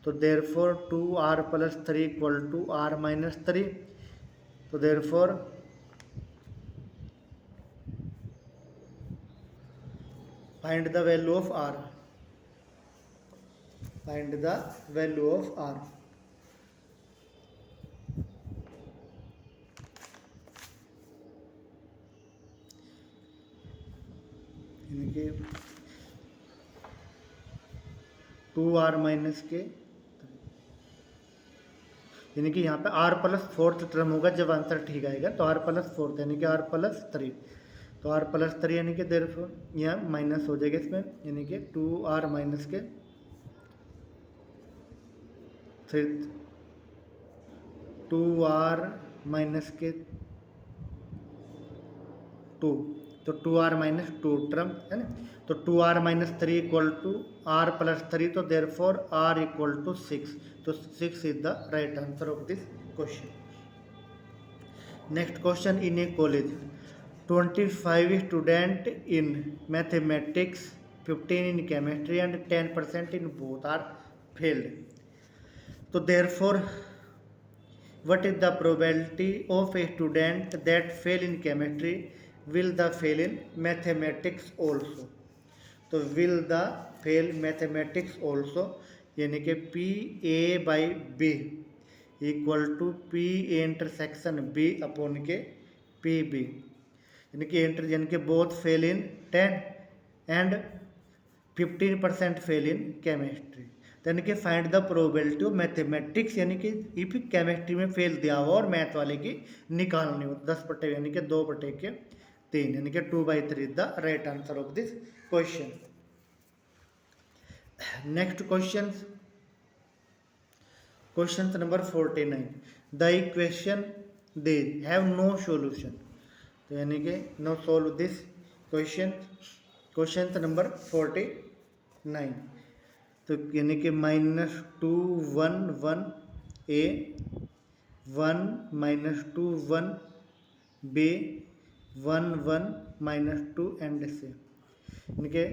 तो therefore 2r plus 3 equal to r minus 3, तो therefore find the value of r, find the value of r. यानी कि 2r minus के, यानी कि यहाँ पे r प्लस 4th टर्म होगा जब आंसर ठीक आएगा, तो r प्लस 4th यानी कि r प्लस 3, तो r प्लस 3 यानी कि देयरफॉर यहाँ माइनस हो जाएगा इसमें, यानी कि 2r माइनस के 3 2r माइनस के 2, तो 2r माइनस 2 टर्म है ना, तो 2r minus 3 equal to r plus 3, तो देयरफॉर r इक्वल टू 6, तो 6 is the right answer of this question. Next question, in a college 25 students in mathematics, 15 in chemistry and 10% in both are failed. So therefore, what is the probability of a student that fail in chemistry will the fail in mathematics also? तो will the fail mathematics also, यानी कि P A by B equal to P A intersection B upon के P B, यानी कि enter यानी कि both fail in 10 and 15% fail in chemistry, यानी कि find the probability of mathematics, यानी कि इफ केमिस्ट्री में फेल दिया हुआ और मैथ वाले की निकालनी हो 10 यानी कि 2/3, यानी कि 2/3 the right answer of this question. Next question number 49, the equation they have no solution, तो यानी कि no solve this question number 49, तो यानी कि -2 1 1 a 1 -2 1 b 1 1 -2 एंड से, यानी कि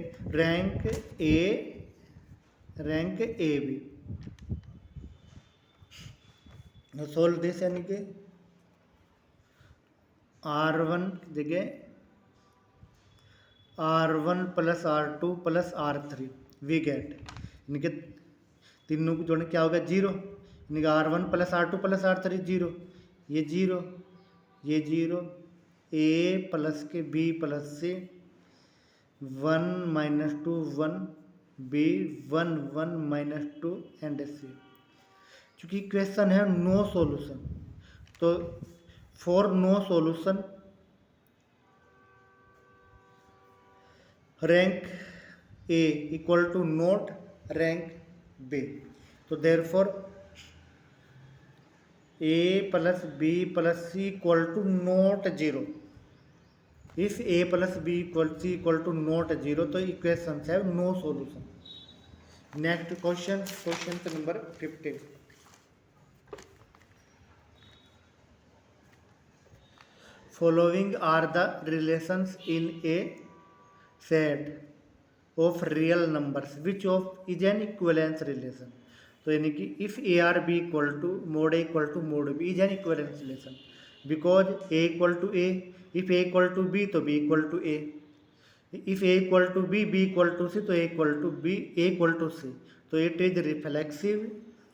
rank A B, solve this, यानी कि R1 जगह R1 + R2 + R3 we get, यानी कि तीनों को जोड़ने क्या होगा 0, यानी कि R1 + R2 + R3 0, ये 0 ये 0, a प्लस के b प्लस से 1 -2 1 b 1 1 -2 एंड सी, चूँकि क्वेश्चन है नो सॉल्यूशन, तो for no solution rank a equal to not rank b, तो therefore a + b + c equal to not 0, if a + b = c equal to not 0, तो equation have no solution. Next question number 50, following are the relations in a set of real numbers which of is an equivalence relation, तो यानी कि if a or b equal to mod a equal to mod b is an equivalence relation because a equal to a, if a equal to b तो b equal to a, if a equal to b b equal to c, तो a equal to b a equal to c, तो it is reflexive,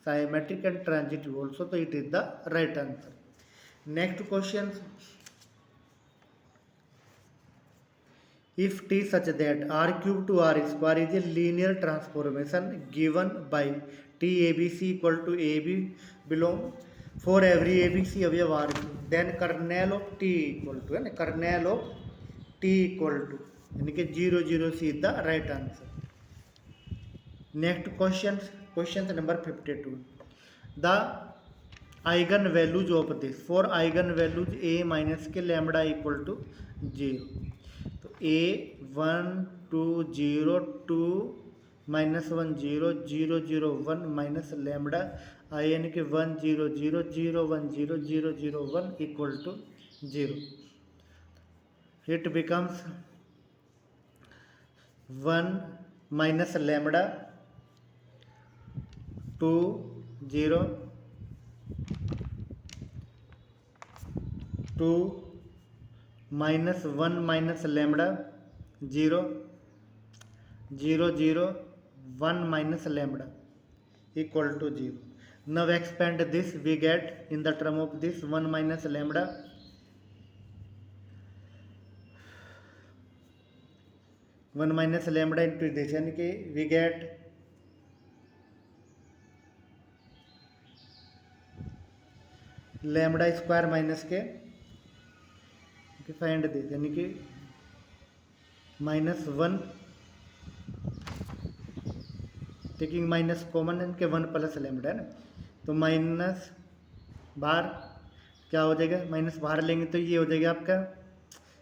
symmetric and transitive also, तो it is the right answer। next question, if t such that r cube to r square is a linear transformation given by t abc equal to ab belong for every abc अवयव r cube, then kernel of t equal to, है ना, kernel of t equal to, यानी कि 0 0 c is the right answer। next question number 52, the eigen values of this, for eigen values a minus के lambda equal to 0, तो a 1 2 0 2 -1 0 0 0 1 minus lambda आई, यानी कि 1 0 0 0 1 0 0 0 1 equal to 0, it becomes 1 minus lambda 2 0 2 -1 minus lambda 0 0 0 1 minus lambda equal to 0। Now expand this, we get in the term of this 1 minus lambda 1 minus lambda into this, यानी कि we get lambda square minus के find this, यानी कि -1 taking minus common, यानी कि 1 plus lambda, है ना, तो माइनस बाहर क्या हो जाएगा, माइनस बाहर लेंगे तो ये हो जाएगा आपका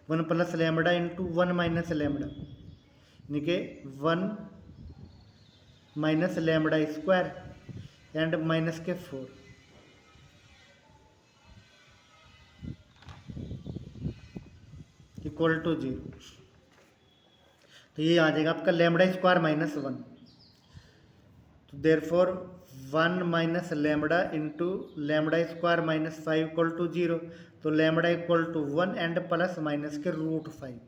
1 plus lambda into 1 minus lambda, यानी कि 1 minus lambda square and minus के 4, इक्वल टू 0, तो ये आ जाएगा आपका लैम्बडा स्क्वायर -1, तो therefore 1 minus lambda into lambda square -5 equal to 0, तो lambda equal to 1 and plus minus के √5,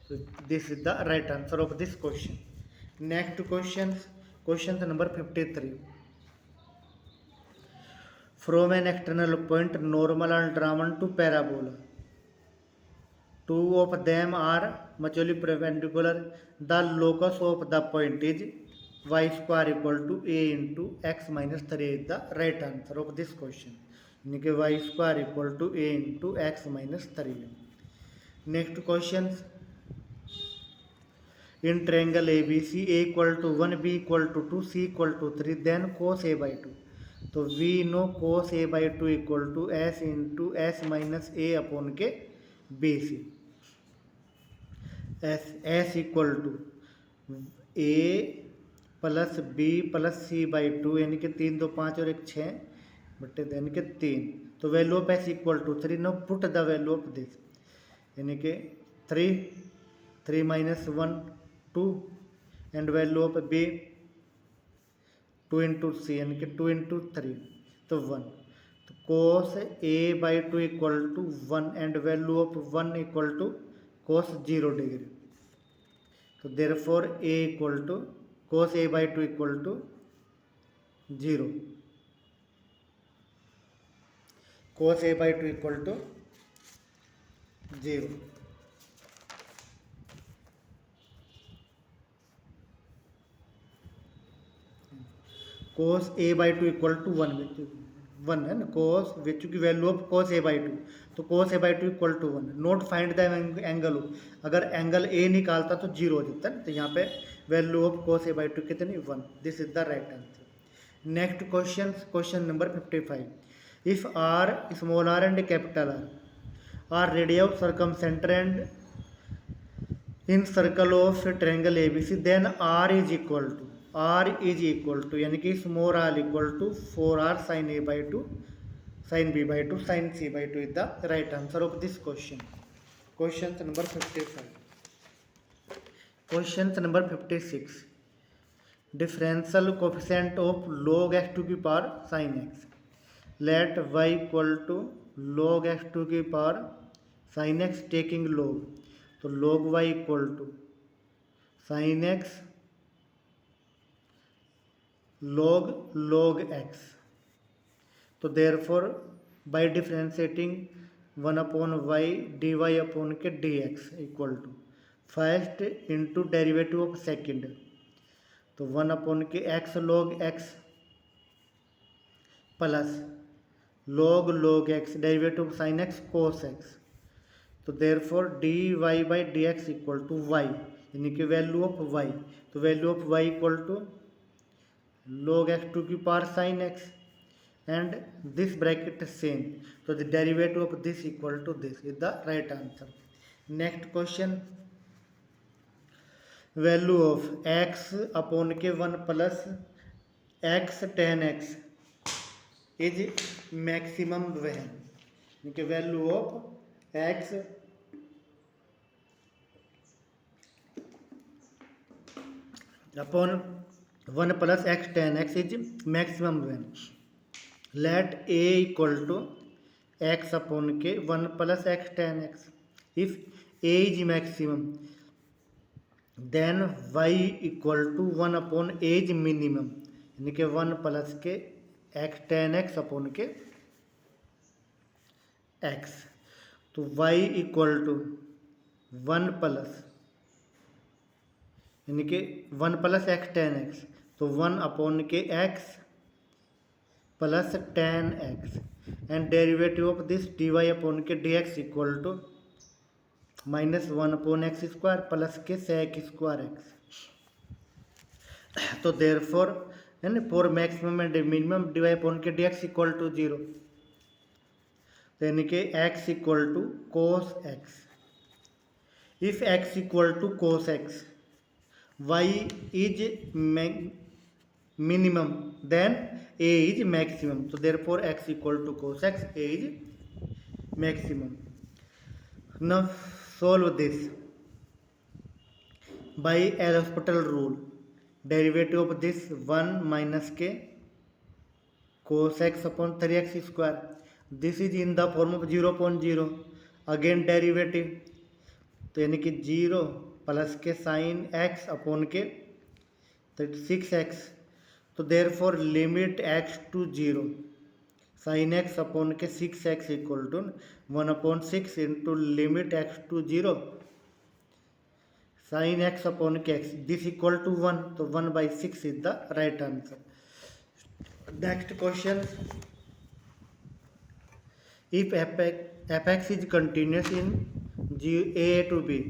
तो this is the right answer of this question. Next question number 53, from an external point normal and drawn to parabola, two of them are mutually perpendicular, the locus of the point is y square equal to a into x minus 3 is the right answer of this question, यानी कि y square equal to a into x minus 3। Next question, in triangle ABC A equal to 1, B equal to 2, C equal to 3, then cos A by 2. तो we know cos A by 2 equal to S into S minus A upon के BC. S equal to A plus B plus C by 2 यानी कि 3 2 5 और 1 6 बटे यानी कि 3. तो value of s equal to 3. No put the value of this यानी कि 3 minus 1 2 and value of b 2 into c यानी कि 2 इंटू 3 तो 1. तो cos a by 2 equal to 1 and value of 1 equal to cos 0 degree. तो therefore a equal to cos a by 2 equal to 0. Cos a by 2 equal to 0. Cos a by 2 equal to 1 है ना. Cos which की value of cos a by 2. तो cos a by 2 equal to 1. Note find the angle. अगर angle a निकालता तो 0 हो जाता है. तो यहाँ पे value of cos a by 2 कितनी 1. This is the right answer. Next question number 55. If r small r and capital R radius of सर्कमसेंटर and in circle of triangle ABC then R is equal to यानी कि small r equal to 4r sin a by 2 sin b by 2 sin c by 2 is the right answer of this question. Question number 55. Question number 56. Differential coefficient of log x to the power sin x. Let y equal to log x to the power sin x taking log. तो log y equal to sin x log x. तो therefore by differentiating 1 upon y dy upon के dx equal to first into derivative of second. तो 1 upon के x log x plus log x derivative of sine x cos x. तो therefore dy by dx equal to y यानी कि value of y. तो value of y equal to log x to की power sine x and this bracket same. तो the derivative of this equal to this is the right answer. Next question. Value of x upon के 1 plus x tan x is maximum when यानी कि value of x upon 1 plus x tan x is maximum when. Let a equal to x upon के 1 plus x tan x. If a is maximum then y equal to 1 upon a is minimum यानी कि 1 plus के x tan x upon के x. तो y equal to 1 plus यानी कि 1 plus x tan x. तो 1 upon के x plus tan x and derivative of this dy upon के dx equal to minus 1 upon x square plus के sec square x. तो therefore यानी for maximum and minimum dy upon के dx equal to 0. तो यानी कि x equal to cos x. If x equal to cos x y is minimum then a is maximum. तो therefore x equal to cos x a is maximum. Now solve this by L'Hospital rule. Derivative of this 1 minus k cos x upon 3x square. This is in the form of 0 upon 0. Again derivative. तो यानी कि 0 plus के sign x upon के 6x. तो therefore limit x to 0 sine x upon के 6x equal to 1 upon 6 into limit x to 0 sine x upon के x this equal to 1. तो 1/6 is the right answer. Next question. If fx is continuous in a to b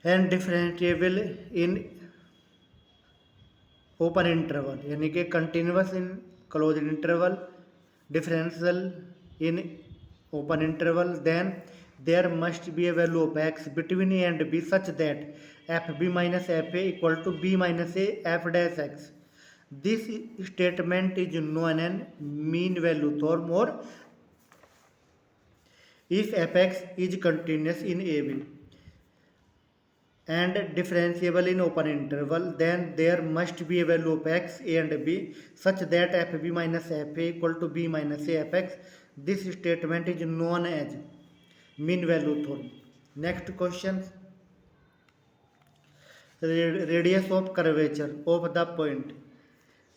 and differentiable in open interval, यानी कि continuous in close interval, differential in open interval, then there must be a value of x between a and b such that fb minus fa equal to b minus a f dash x. This statement is known as mean value theorem, or if fx is continuous in ab and differentiable in open interval, then there must be a value of x a and b such that fb minus fa equal to b minus a fx. This statement is known as mean value theorem. Next question, radius of curvature of the point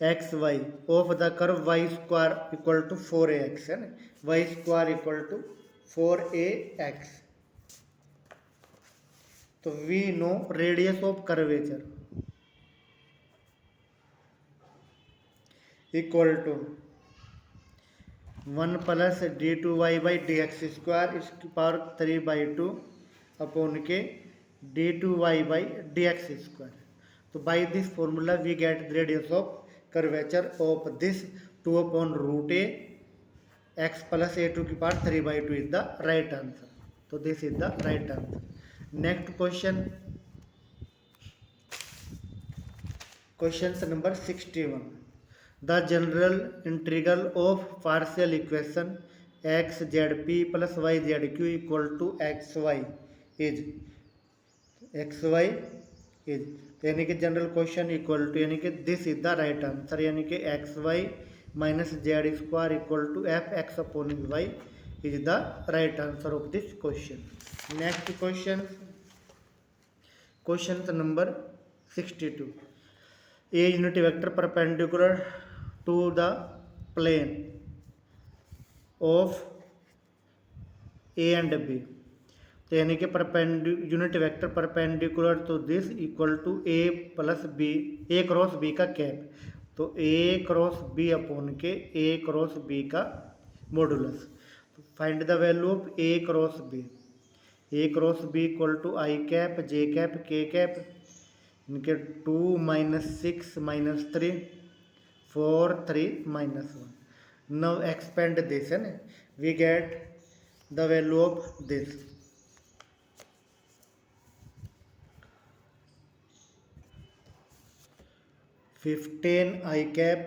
xy of the curve y square equal to 4ax, y square equal to 4ax. So we know radius of curvature equal to 1 plus d2y by dx square इसकी power 3/2 upon k d2y by dx square. So by this formula we get the radius of curvature of this 2 upon root a x plus a to the power 3/2 is the right answer. So this is the right answer. Next question, question number 61. The general integral of partial equation x zp plus y zq equal to xy is यानी कि general question equal to, यानी कि this is the right answer, यानी कि x y minus Z square equal to F x upon y is the right answer of this question. Next question, question number 62. A unit vector perpendicular to the plane of A and B. तो यानी कि unit vector perpendicular to this equal to A plus b, a cross b का cap. तो a cross b upon के a cross b का modulus. Find the value of a cross b. A cross b equal to I cap J cap के cap, इनके 2 - 6 - 3 4 3 -1. Now expand this and we get the value of this. 15 I cap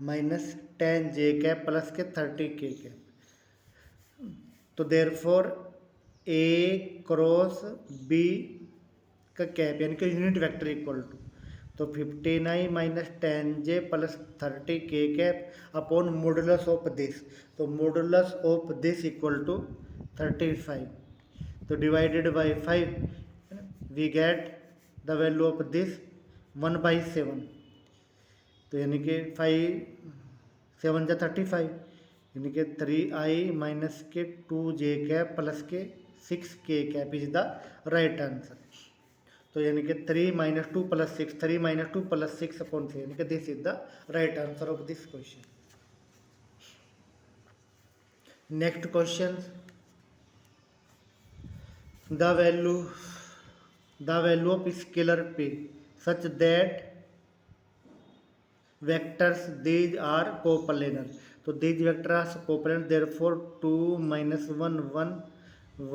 minus 10 J cap plus के 30 के cap. तो therefore A cross b का cap यानी कि unit vector equal to, तो 15i minus 10j plus 30 के cap upon modulus of this. तो modulus of this equal to 35. तो divided by 5 we get the value of this 1/7. तो यानी कि 5 7 जा 35, यानी कि 3i माइनस के 2j कैप प्लस के 6 के cap is the right answer. तो यानी कि 3 - 2 + 6 3 - 2 + 6 अपॉन 3, यानी कि this is the right answer of this question. Next question, the value of scalar p such that vectors these are coplanar. तो these vectors are coplanar, therefore 2 - 1 1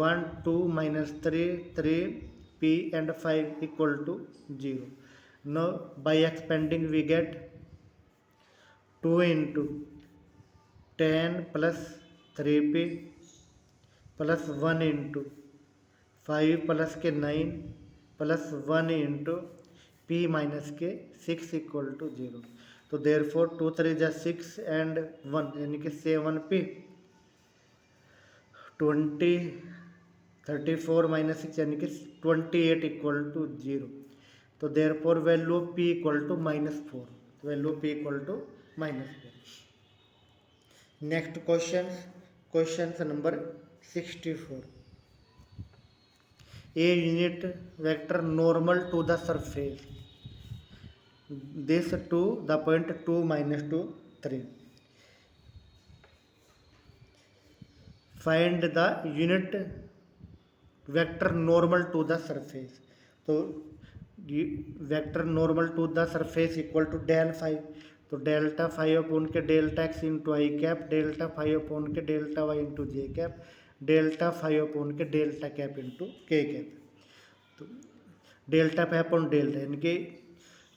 1 2 - 3 3 p and 5 equal to 0. Now by expanding we get 2 into 10 plus 3p plus 1 into 5 plus के 9 plus 1 into p minus के 6 equal to 0. तो therefore 2 3 जा 6 and 1 यानी कि 7p 20 34 - 6 यानी कि 28 equal to 0. तो therefore value of p equal to -4. तो value of p equal to -4. Next question, question number 64. A unit vector normal to the surface this to the point 2 - 2 3. Find the unit vector normal to the surface, तो vector normal to the surface equal to del five, तो delta five upon के delta x into आई cap, delta five upon के delta Y into j cap, delta five upon के delta cap into के cap. तो delta five upon delta यानी कि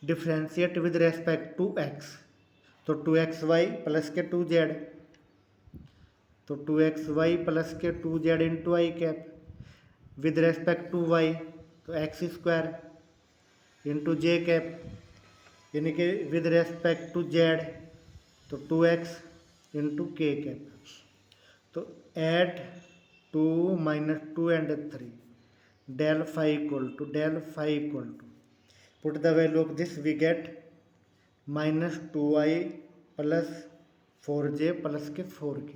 differentiate with respect to x, तो 2xy plus के 2z, तो 2xy plus के 2z into I cap, with respect to y तो x square into j cap, यानी कि विद रेस्पेक्ट टू z तो 2x इंटू के कैप। तो eight 2 - 2 and 3 del phi equal to put the value of this, we get -2i plus 4j plus के 4k।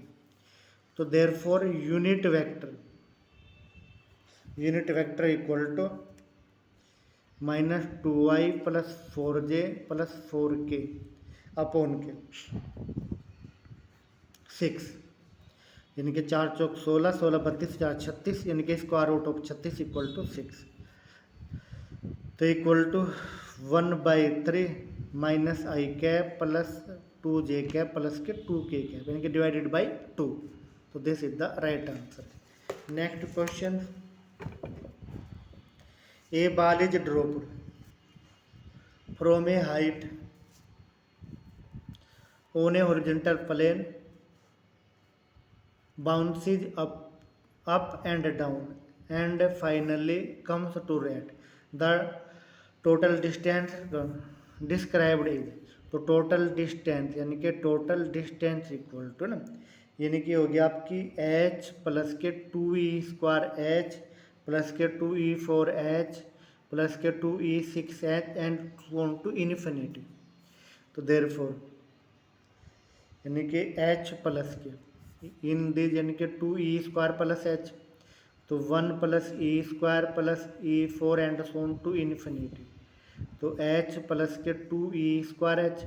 तो therefore unit vector equal to -2i plus 4j plus 4k upon के 6, यानी कि 4 चौक 16, 16 32, 4 36, यानी कि square root of 36 equal to 6, तो equal to 1/3 minus i cap plus 2j cap plus के 2k cap, यानी कि डिवाइडेड बाई 2। तो this is the right answer. Next question, a ball is dropped from a height on a horizontal plane, bounces up and down and finally comes to rest. The total distance described is, तो total distance यानी कि total distance equal to ना, यानी कि हो गया आपकी h plus के 2e² h प्लस के 2e4 h प्लस के 2e6 h and on to infinity. तो देयरफॉर यानी कि h प्लस के इन दिस यानी कि 2e² प्लस h, तो 1 plus e² plus e4 and so on to infinity, तो h प्लस के 2e² h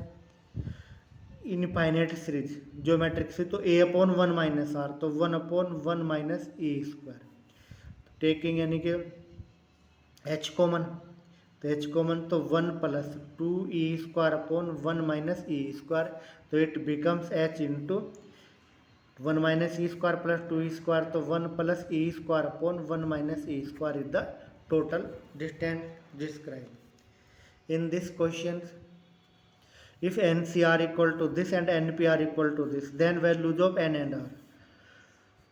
infinite series geometric series, तो a/1 माइनस r, तो 1/1 माइनस e², टेकिंग यानी कि h कॉमन, तो h कॉमन तो 1 plus 2e² upon 1 minus e², तो it becomes h into 1 minus e² plus 2e², तो 1 plus e² upon 1 minus e² is the total distance describe. In this question, if NCR equal to this and NPR equal to this, then values of N and R.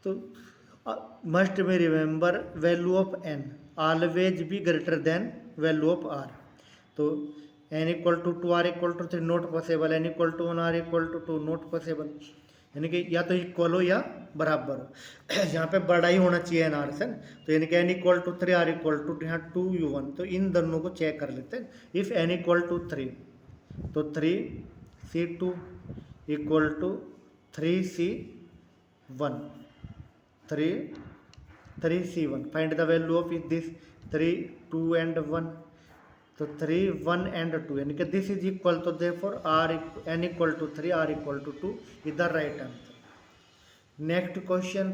So must be remember value of N always be greater than value of R. तो N equal to 2, R equal to 3 not possible, N equal to 1, R equal to 2 not possible, यानी कि या तो equal हो या बराबर हो, यहाँ पे बड़ा ही होना चाहिए एन आर से, तो यानी कि N equal to 3, R equal to यहाँ 2u1, तो इन दोनों को चेक कर लेते हैं। इफ़ N equal to 3 तो 3c2 equal to 3c1, 3c1, find the value of this 3, 2 and 1, तो 3, 1 and 2, यानी कि दिस इज इक्वल, तो therefore n equal to 3, R equal to 2 is the right answer. Next question,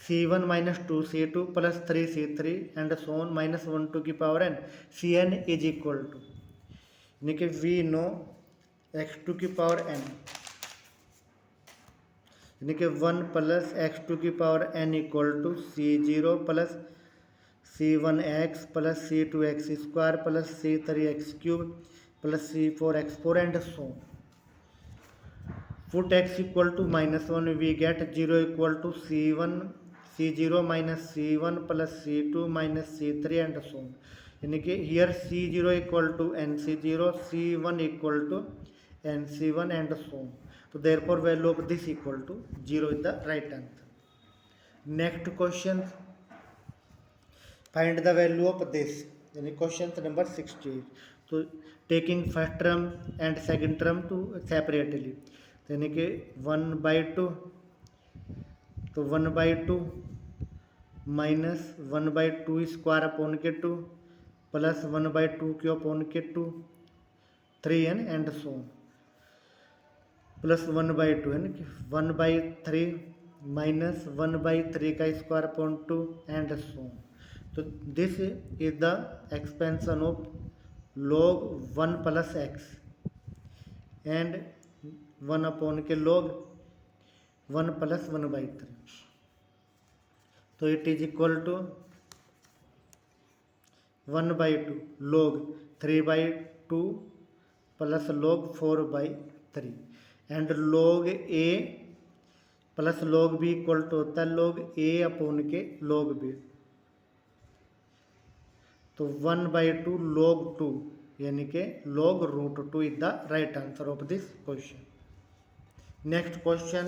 c1 minus 2c2 plus 3c3 and so on minus 1 to the power n, cn is equal to, यानी कि we know x to the power n, यानी कि 1 plus x to the power n equal to c0 plus c1x plus c2x square plus c3x cube plus c4x4 and so on. Put x equal to -1, we get 0 equal to c0 minus c1 plus c2 minus c3 and so on. यानी कि here c0 equal to nc0, c1 equal to nc1 and so on. तो therefore value of this equal to 0 is the right answer. Next question, find the value of this, यानी question number 68, तो taking first term and second term two separately, यानी कि 1/2, तो 1/2 minus 1/2 square upon के 2 plus 1/2 Q upon के 2, 3n and so plus 1/2, यानी कि 1/3 minus 1/3 का स्क्वायर अपॉन 2 एंड सो। तो this is the expansion of log 1 plus x and 1 upon के log 1 प्लस 1/3। तो it is equal to 1/2 log 3/2 plus log 4/3 and log a plus log b equal to होता है log a upon के log b। तो 1/2 log 2 यानी कि log root 2 is the right answer of this question. Next question,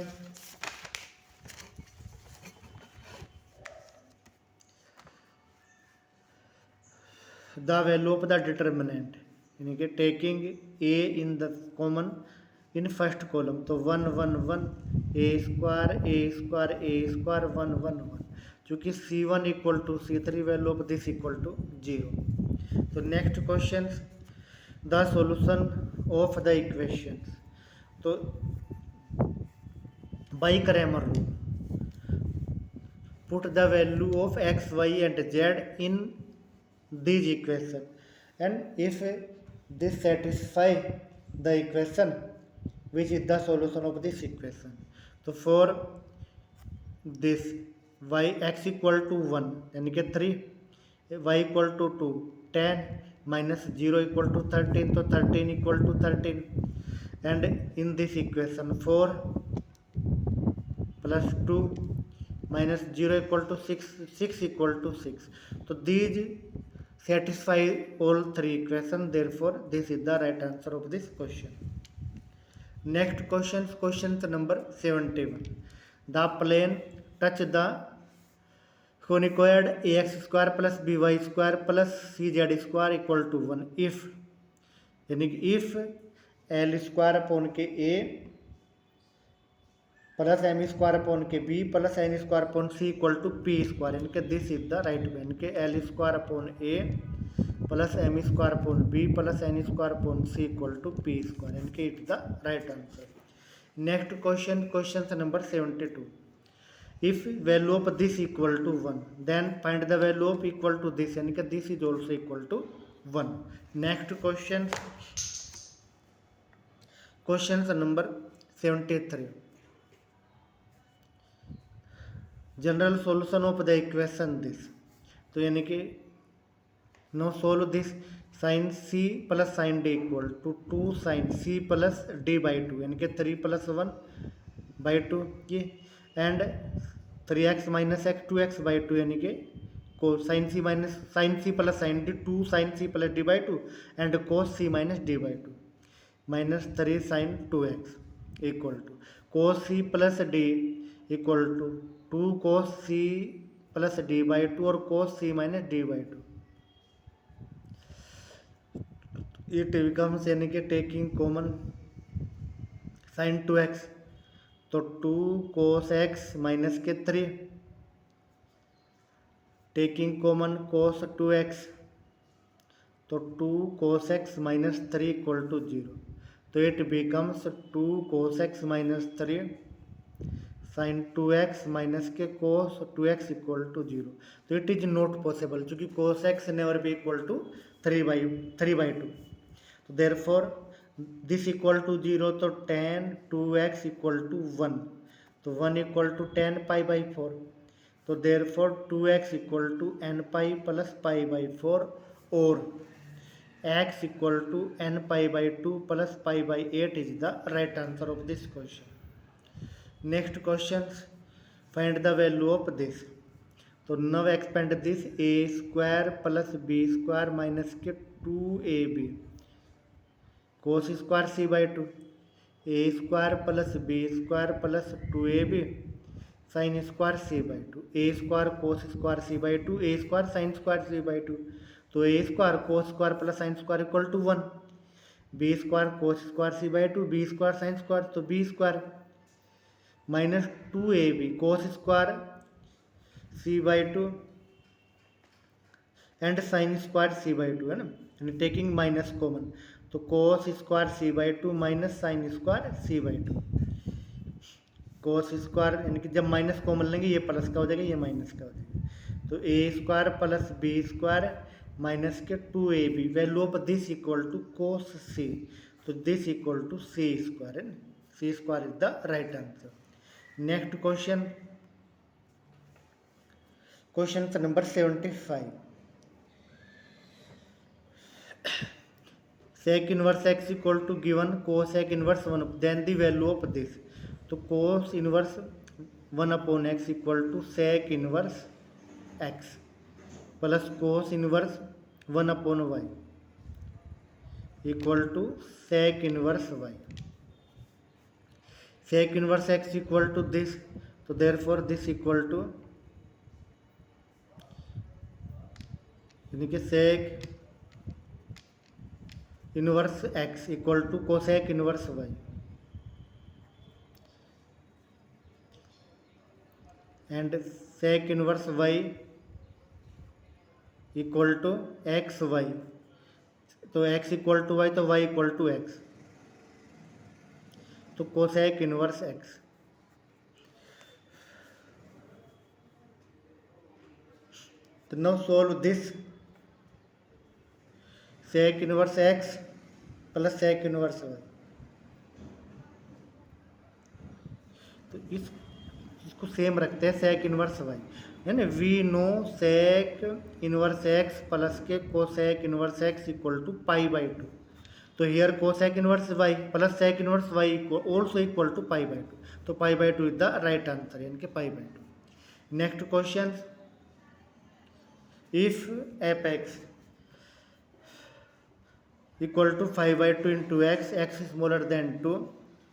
the value of the determinant यानी कि taking a in the common in first column. तो 1 1 1 a square 1 1 1 चूँकि c1 equal to c3 value of this equal to 0। तो next question, the solution of the equations. तो by Cramer rule, put the value of x y and z in these equation and if this satisfy the equation which is the solution of this equation। तो for this y x equal to 1 यानी कि 3, y equal to 2 10 minus 0 equal to 13, तो 13 equal to 13 and in this equation 4 plus 2 minus 0 equal to 6 equal to 6। तो these satisfy all three equations, therefore this is the right answer of this question। Next question number 71, the plane touch the conicoid ax square plus by square plus cz square equal to 1 if यानी कि if l square upon के a plus M square upon के B plus N square upon C equal to P square यानी कि this is the right way यानी कि L square upon A plus M square upon B plus N square upon C equal to P square यानी कि it the right answer. Next question number 72, if value of this equal to 1 then find the value of equal to this यानी कि this is also equal to 1। Next question number 73, general solution of the equation this. तो यानी कि no solve this sine C plus sine D equal to 2 sine C plus D by 2 यानी कि 3 plus 1/2 ये and 3x minus x 2x by 2 यानी कि को sine C plus sine D 2 sine C plus D by 2 and cos C minus D by 2 minus 3 sine 2x equal to cos C plus D equal to 2 cos c plus D by 2 और cos c minus D by 2। It becomes यानी कि taking common sign 2x तो 2 cos x minus के 3 taking common cos 2x तो 2 cos x minus 3 equal to 0। तो it becomes 2 cos x minus 3 sine 2x minus के cos 2x equal to 0। तो it is not possible चूँकि cos x never be equal to 3/2। तो therefore this equal to 0 तो tan 2x equal to 1 तो 1 equal to tan π/4 तो therefore 2x equal to n pi plus π/4 और x equal to n π/2 plus π/8 is the right answer of this question. Next question, find the value of this. तो now expand this A square plus B square minus के 2ab cos square C by 2 A square plus B square plus 2ab sine square C by 2 A square cos square C by 2 A square sine square C by 2 तो A square cos square plus sine square equal to 1 B square cos square C by 2 B square sine square तो B square minus 2ab cos square C by 2 and sine square C by 2 है ना यानी taking minus common तो cos square C by 2 minus sine square C by 2 cos square यानी कि जब minus common लेंगे ये प्लस का हो जाएगा, ये माइनस का हो जाएगा। तो A square plus B square minus के 2ab, value of this equal to cos C, तो this equal to C square है ना, C square is the right answer. Next question, question number 75, sec inverse x equal to given cosec inverse 1, then the value of this, तो cos inverse 1 upon x equal to sec inverse x plus cos inverse 1 upon y equal to sec inverse y, sec inverse x equal to this, तो therefore this equal to यानी कि sec inverse x equal to cosec inverse y, and sec inverse y equal to X Y, तो x equal to y तो y equal to x, तो cosec inverse x। तो now solve this, sec inverse x plus sec inverse y, तो इसको same रखते हैं सेक inverse y, है ना। We know sec inverse x plus के cosec inverse x equal to pi by 2, तो here cosec inverse y plus sec inverse y also equal to pi by 2, तो pi by 2 is the right answer, यानी कि pi by 2। Next question, if F X equal to 5/2 into x, x smaller than 2,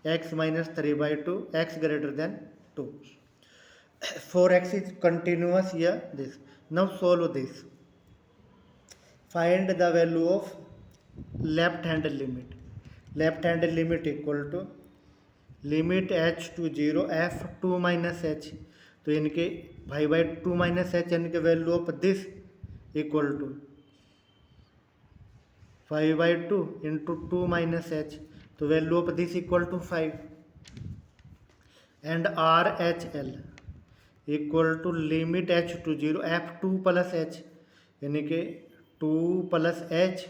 x minus 3/2, x greater than 2. 4x is continuous here, this. Now solve this. Find the value of left hand limit. Left hand limit equal to limit h to 0 f 2 minus h, तो इनके 5/2 minus h यानी कि value of this equal to 5/2 into 2 minus H, तो value of this equal to 5, and R H L equal to limit H to 0 F 2 plus H, यानी कि 2 plus H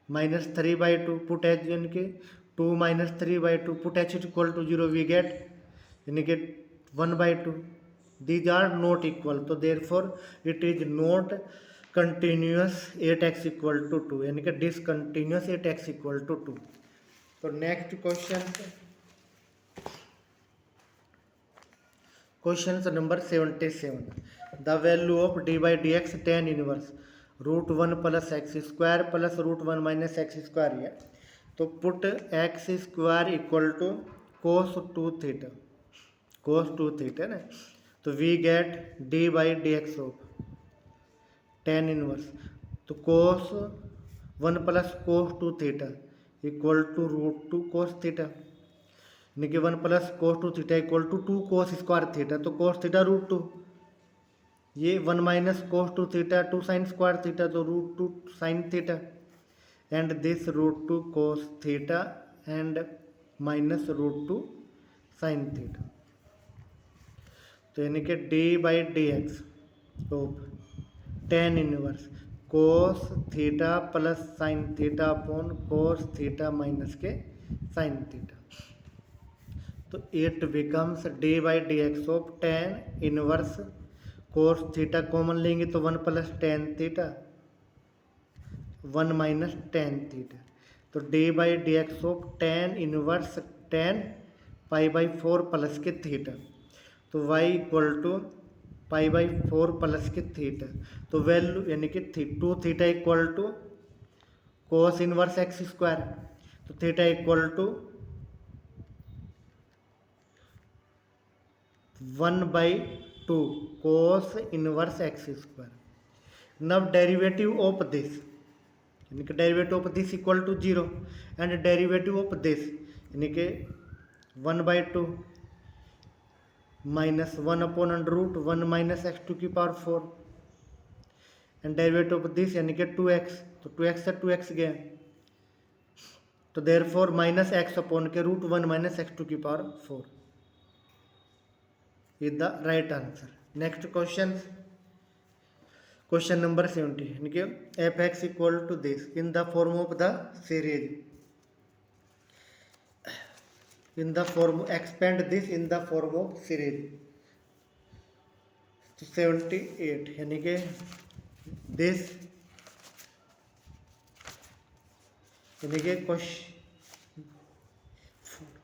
minus 3/2 put H, यानी कि 2 minus 3/2 put H equal to 0, we get यानी कि 1/2, these are not equal, तो therefore it is not continuous 8x equal to 2, यानी कि discontinuous 8x equal to 2। तो next question, question number 77, the value of D by D X tan inverse √1 plus x square plus √1 minus x square है, तो put X square equal to cos 2 theta, cos 2 theta ना, तो we get D by D X of tan inverse, तो cos 1 plus cos 2 theta equal to √2 cos theta, यानी कि 1 plus cos 2 theta equal to 2 cos square theta, तो cos theta √2, ये 1 minus cos 2 theta 2 sine square theta, तो √2 sine theta, and this √2 cos theta and minus √2 sine theta, तो यानी कि D by D X of tan inverse cos theta plus sine theta upon cos theta minus के sine theta, तो it becomes D by D X of tan inverse cos theta common लेंगे तो 1 plus tan theta 1 minus tan theta, तो D by D X of tan inverse tan pi by 4 plus के theta, तो y equal to pi by 4 plus के theta, तो value यानी कि 2 theta equal to cos inverse X square, तो theta equal to 1/2 cos inverse X square. Now derivative of this, यानी कि derivative of this equal to 0, and derivative of this यानी कि 1/2 minus 1 upon √1 minus X to की power 4, and derivative of this यानी कि 2x, तो 2x से 2x गया, तो देयरफॉर माइनस एक्स अपॉन के √1 माइनस एक्स टू की power 4, is the right answer. Next question, question number 70. यानी fx equal to this in the form of the series. In the form, expand this in the form of series. 78 यानी कि this यानी कि question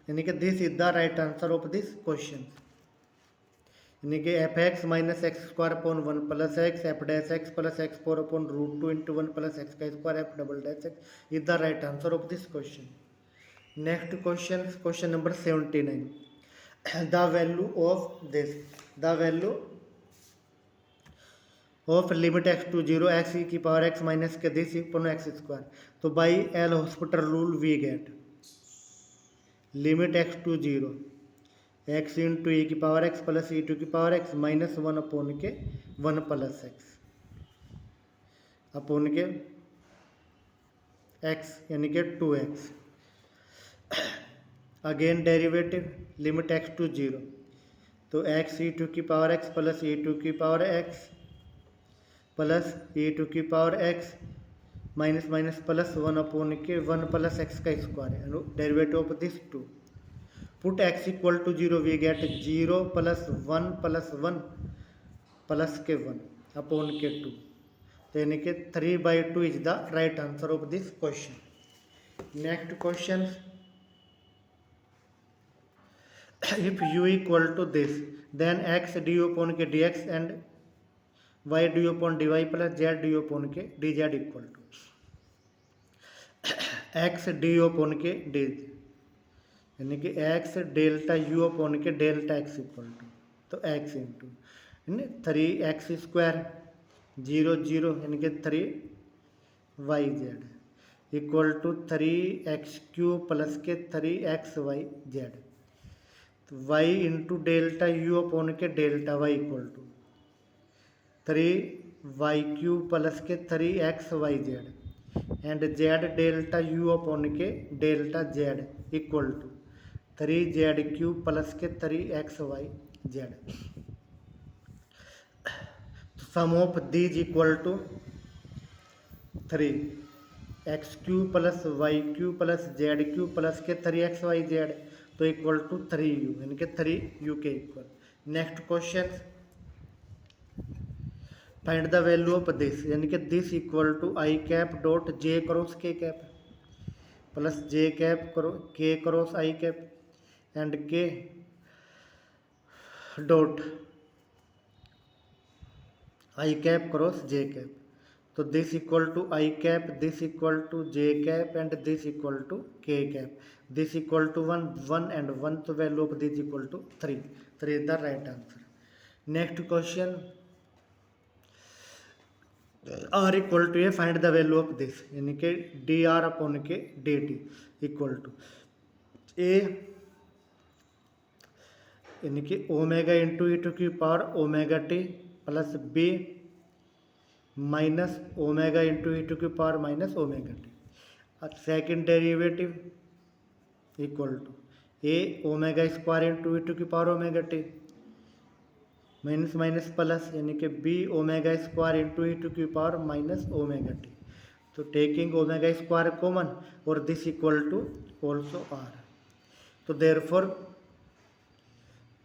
यानी कि this is the right answer of this question यानी कि F X minus x square upon 1 plus X F dash X plus X 4 upon root 2 into 1 plus X का square F double dash X is the right answer of this question. Next question, question number 79. The value of this, the value of limit X to 0 X की power X minus के this upon x square. तो by L Hospital rule we get limit X to 0 X into E की power x plus E to की power X minus 1 upon के 1 plus X upon के X यानी कि 2x. Again derivative limit X to 0 तो X E to की power x plus E to की power x plus E to की power X minus minus plus 1 upon के 1 plus X का square derivative of this 2. Put x equal to 0 we get 0 plus 1 plus 1 plus के 1 upon के 2. तो यानी कि 3/2 is the right answer of this question. Next question, if u equal to this then x D upon के dx and y D upon dy plus z D upon के dz equal to x D upon के d यानी कि x delta u upon के delta x equal to तो x into 3x square 0 0 यानी कि 3yz equal to 3x³ plus के 3xyz. तो y into delta u upon के delta y equal to 3y³ plus के 3xyz and z delta u upon के delta z equal to 3z³ plus के 3xyz. Sum of these equal to 3x³ plus y³ plus z³ plus के 3xyz तो equal to 3u यानी कि 3u के equal. Next question, find the value of this यानी कि this equal to I cap dot J cross K cap plus J cap K cross I cap and K dot I cap cross J cap. तो this equal to I cap, this equal to J cap and this equal to K cap. This equal to 1 1 and 1 तो value of this equal to 3 is the right answer. Next question, R equal to A find the value of this यानी कि D R upon के D T equal to A यानी कि omega into E to की power omega T plus B minus omega into E to की power minus omega T. Second derivative equal to A omega square into E to की power omega T minus minus plus यानी कि B omega square into E to की power minus omega T. तो taking omega square common और this equal to also R. तो therefore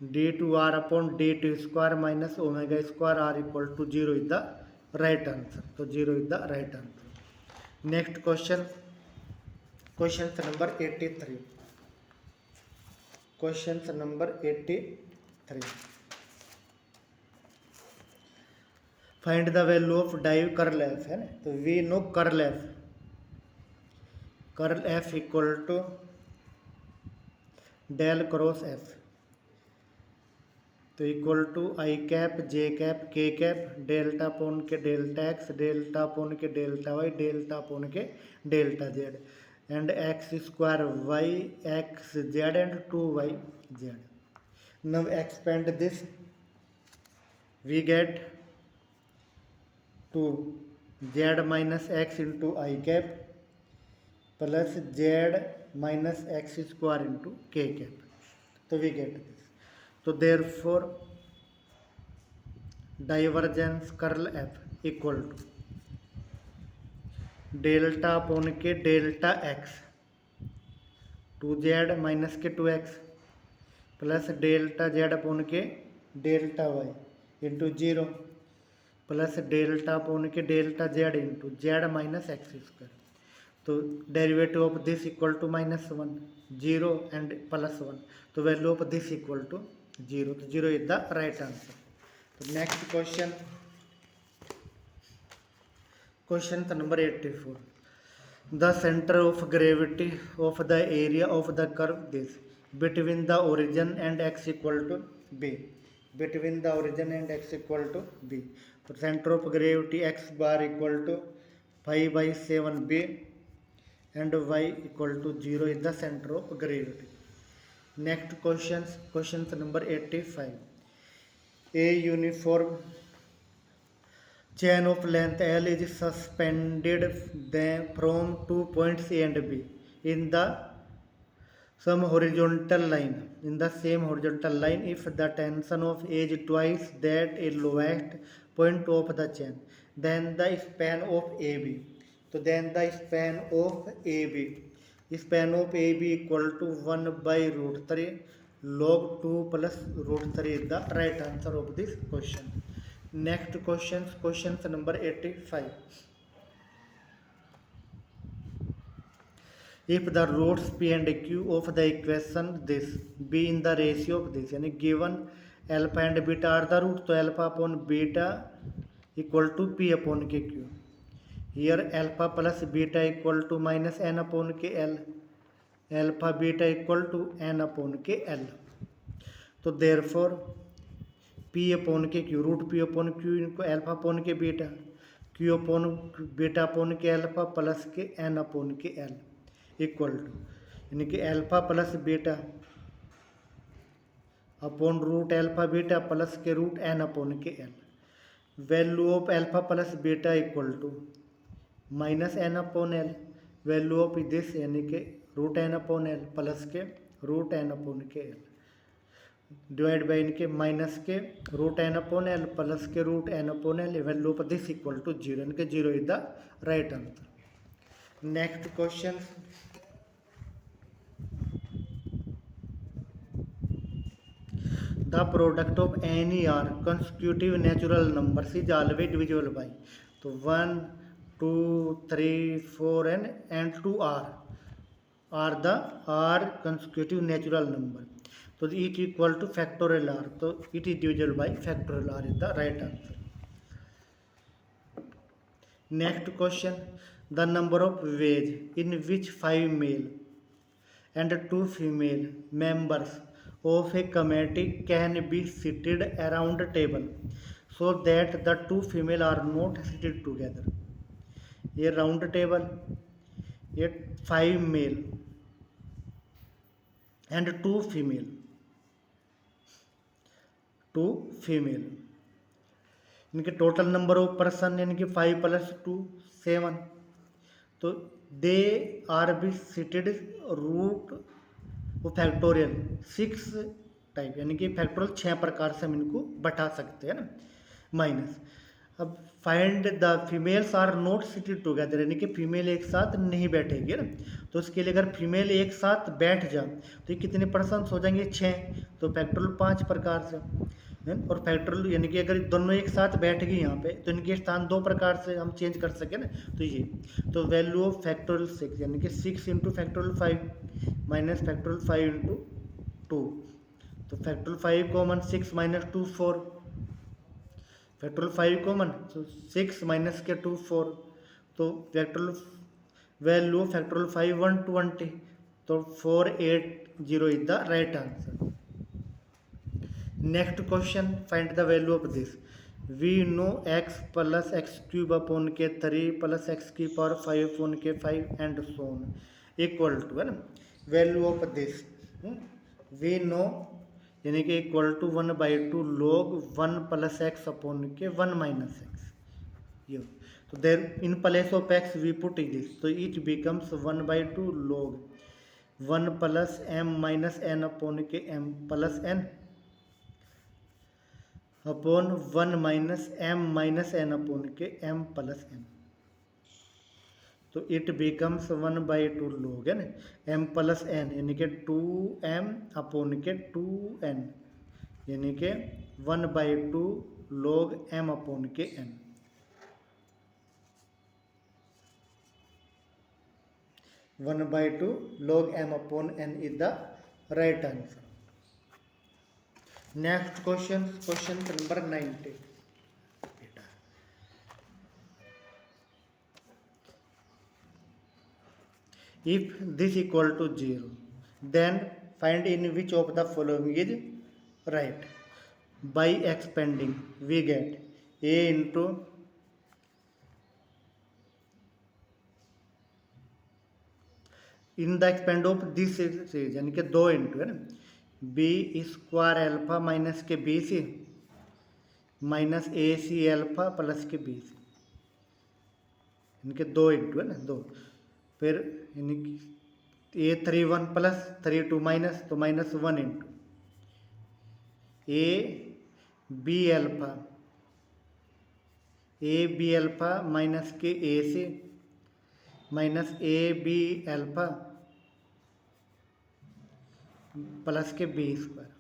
D two R upon D two square minus omega square R equal to 0 is the right answer. तो 0 is the right answer. Next question, question number 83. Question number 83. Find the value of div curl F है ना. तो we know curl F equal to del cross F तो equal to I cap J cap के cap delta upon के delta X delta upon के delta Y delta upon के delta Z and X square Y X Z and 2yz. Now expand this we get 2z minus X into I cap plus z minus x square into के cap. तो we get this. तो therefore divergence curl F equal to delta upon के delta X 2z minus के 2x plus delta Z upon के delta Y into 0 plus delta upon के delta Z into Z minus x square. तो derivative of this equal to -1 0 and +1 तो value of this equal to 0 तो 0 is the right answer. तो next question number 84 the centre of gravity of the area of the curve this between the origin and x equal to b between the origin and x equal to b तो center of gravity x bar equal to 5/7b and y equal to 0 is the center of gravity। next questions number 85 a uniform chain of length l is suspended from 2 points a and b in the same horizontal line if the tension of A is twice that a lowest point of the chain then the span of AB तो then the span of AB equal to 1/√3 log 2 plus √3 is the right answer of this question। next questions number 85 if the roots p and q of the equation this be in the ratio of this यानी given alpha and beta are the root तो alpha upon beta equal to p upon k q here alpha plus beta equal to minus n upon k l alpha beta equal to n upon k l तो therefore p upon k q root p upon q इनको alpha upon k beta q upon beta upon k alpha plus के n upon k l equal to यानी कि alpha plus beta upon root alpha beta plus के root N upon के L value of alpha plus beta equal to minus N upon L value of this यानी कि root N upon L plus के root N upon के L divide by इनके minus के root N upon L plus के root N upon L value of this equal to 0 यानी कि 0 is the right answer. Next question the product of any r consecutive natural numbers is always divisible by तो 1 2 3 4 and 2 are the r consecutive natural number तो it equal to factorial r तो it is divisible by factorial r is the right answer। next question the number of ways in which 5 male and 2 female members of a committee can be seated around a table so that the 2 female are not seated together। ये round table ये 5 male and 2 female इनके total number of person यानी कि 5 + 2 7 तो they are be seated root factorial 6 type यानी कि factorial 6 प्रकार से हम इनको बैठा सकते हैं ना माइनस। अब find the females are not seated together यानी कि फीमेल एक साथ नहीं बैठेगी ना तो उसके लिए अगर फीमेल एक साथ बैठ जाए तो ये कितने पर्सन हो जाएंगे 6 तो फैक्टोरियल 5 प्रकार से और फैक्टोरियल यानी कि अगर दोनों एक साथ बैठ गई यहाँ पे तो इनके स्थान 2 प्रकार से हम चेंज कर सके ना तो ये तो वैल्यू ऑफ फैक्टोरियल 6 यानी कि 6 into factorial 5 minus factorial 5 into 2 तो factorial 5 common 6 minus 2 4 factorial 5 common तो 6 माइनस के 2 4 तो फैक्टोरियल वैल्यू फैक्टोरियल 5 120 तो 480 is the right answer. Next question find the value of this we know x + x³ upon के 3 + x⁵ upon के 5 and so on equal to है ना value of this we know यानी कि equal to 1/2 log 1 + x upon के 1 - x ये तो there in place of x we put this तो it becomes 1/2 log 1 + m - n upon के m + n अपॉन 1 minus M minus N upon के M plus N. तो इट बिकम्स 1/2 log है ना एम प्लस एन यानी कि 2m अपॉन के 2n यानी कि 1/2 log m अपॉन के n। 1/2 log m upon n is the right answer. Next question, question number 90. If this equal to 0, then find in which of the following is right. By expanding, we get a into in the expand of this series यानी कि 2 into है ना B square alpha minus के B C minus A C alpha plus के B C यानी कि 2 into है ना 2 फिर यानी कि ए 3 1 प्लस 3 2 माइनस तो minus 1 into A B alpha minus के A C minus A B alpha plus के B square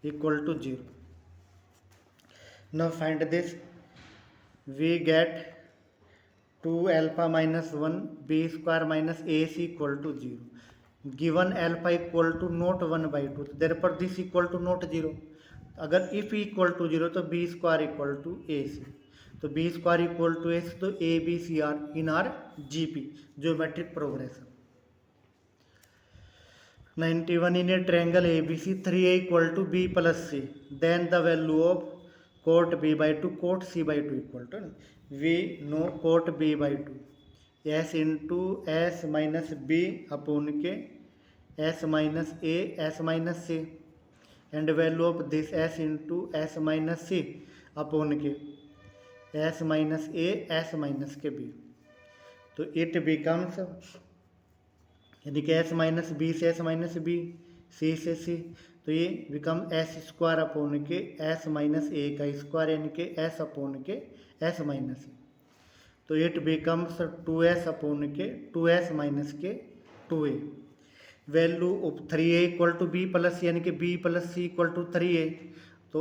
equal to 0। Now find this we get 2 alpha minus 1 B square minus A C equal to 0। Given alpha equal to not 1/2 therefore this equal to not 0। अगर if equal to 0 तो B square equal to A C तो B square equal to S तो A B C are in R GP geometric progression. 91 in a triangle ABC 3A equal to B plus C, then the value of cot B by 2 cot C by 2 equal to we know cot B by 2 S into S minus B upon K S minus A S minus C and value of this S into S minus C upon K S minus A S minus के B तो it becomes यानी कि S minus B से S minus B C से सी तो ये become S square upon के S minus ए का स्क्वायर यानी कि एस अपॉन के एस माइनस ए तो इट बिकम्स 2s अपॉन के 2s माइनस के 2a। Value of 3a equal to B plus यानी कि B plus C equal to 3a तो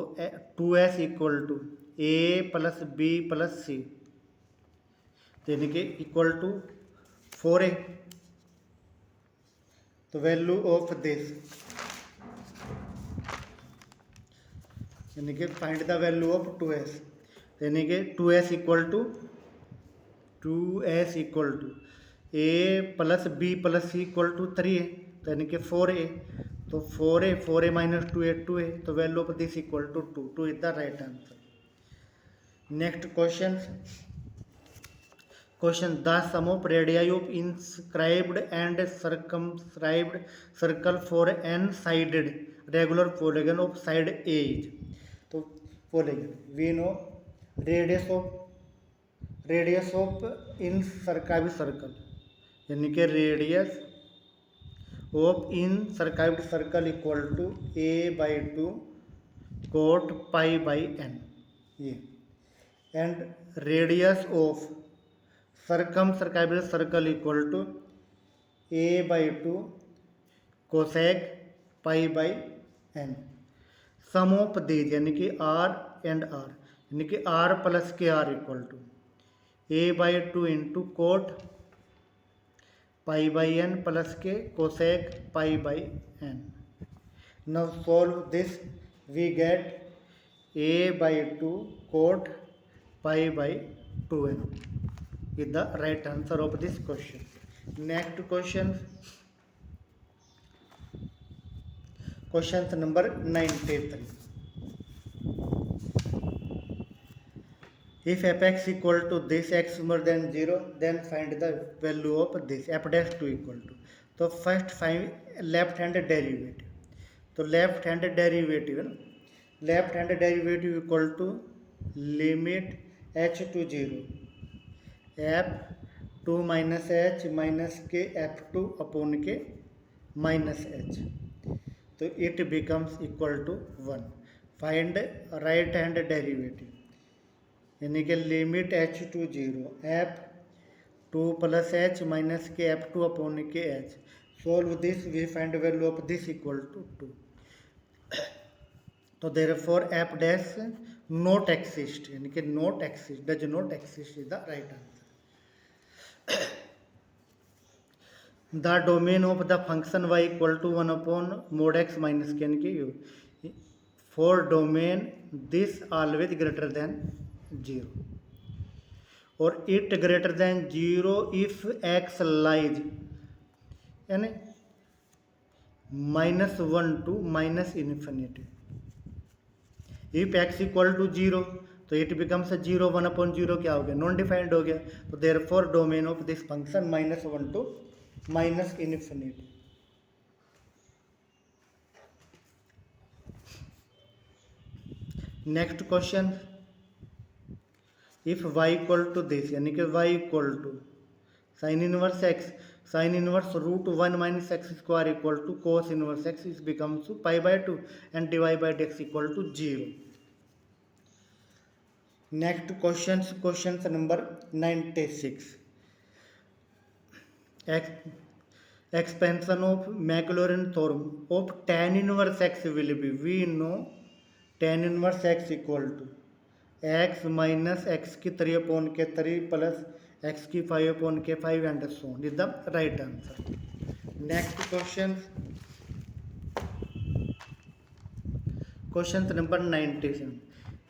2s equal to A plus B plus C तो यानी कि इक्वल टू 4a। तो value of this यानी कि find the value of 2s यानी कि 2s equal to A plus B plus C equal to 3a तो यानी कि 4a तो 4a माइनस 2a तो value of this equal to 2 is the right answer. Next question the sum of radii of inscribed and circumscribed circle for n sided regular polygon of side a is तो polygon we know radius of inscribed circle यानी कि radius of inscribed circle equal to a by 2 cot pi by n ये and radius of circumscribed circle equal to a by 2 cosec pi by n। Sum of these यानी कि r and r यानी कि r plus के r equal to a by 2 into cot pi by n plus के cosec pi by n. Now solve this we get a by 2 कोट पाई बाई 2n is the right answer of this question. Next question number 93. If fx equal to this x more than 0 then find the value of this f dash 2 equal to तो first find left hand derivative तो left hand derivative equal to limit h to 0 f 2 minus H minus के f2 upon के minus H तो it becomes equal to 1। Find right hand derivative, यानी कि limit h to 0 f 2 plus h minus के f2 upon के h. Solve this, we find value of this equal to 2. तो therefore f dash not exist, यानी कि not exist, does not exist is the right answer. The domain of the function y equal to 1 upon mod x minus k, यानी कि u. For domain this always greater than 0 or it greater than 0 if x lies यानी -1 to -infinity. If x equal to 0 तो it becomes 0, 1 upon 0 क्या हो गया, non defined हो गया. तो therefore domain of this function -1 to -infinity. Next question, if y equal to this, यानी कि y equal to sine inverse x, sine inverse √1 minus x square equal to cos inverse x, is becomes to π/2 and divide by x equal to 0. Next question number 96. Expansion of Maclaurin theorem of tan inverse x will be, we know tan inverse x equal to x minus x की 3 upon k 3 plus x की 5 upon k 5 and so on is the right answer. Next question number 97.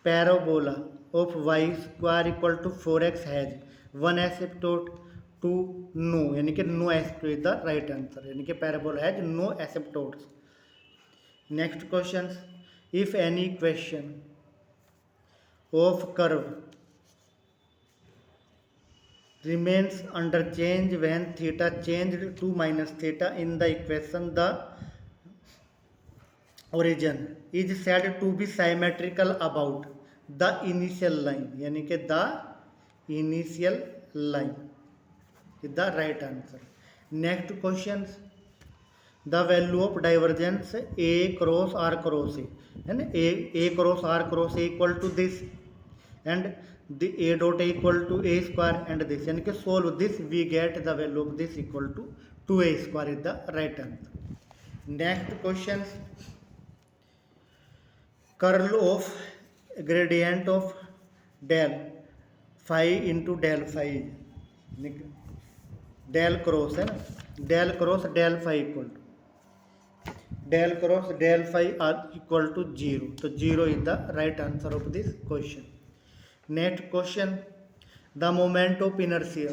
Parabola of y square equal to 4x has one asymptote to no, यानी कि no asymptote is the right answer, यानी कि parabola has no asymptotes. Next question, if any equation of curve remains under change when theta changed to minus theta in the equation, the origin is said to be symmetrical about the initial line, यानी कि the initial line is the right answer. Next question, the value of divergence a cross r cross a, and a cross r cross a equal to this, and the a dot a equal to a square and this, यानी कि solve this, we get the value of this equal to 2a square is the right answer. Next question, curl of gradient of del phi into del phi, del cross है ना, del cross del phi equal to del cross del phi are equal to 0, तो 0 is the right answer of this question. Next question, the moment of inertia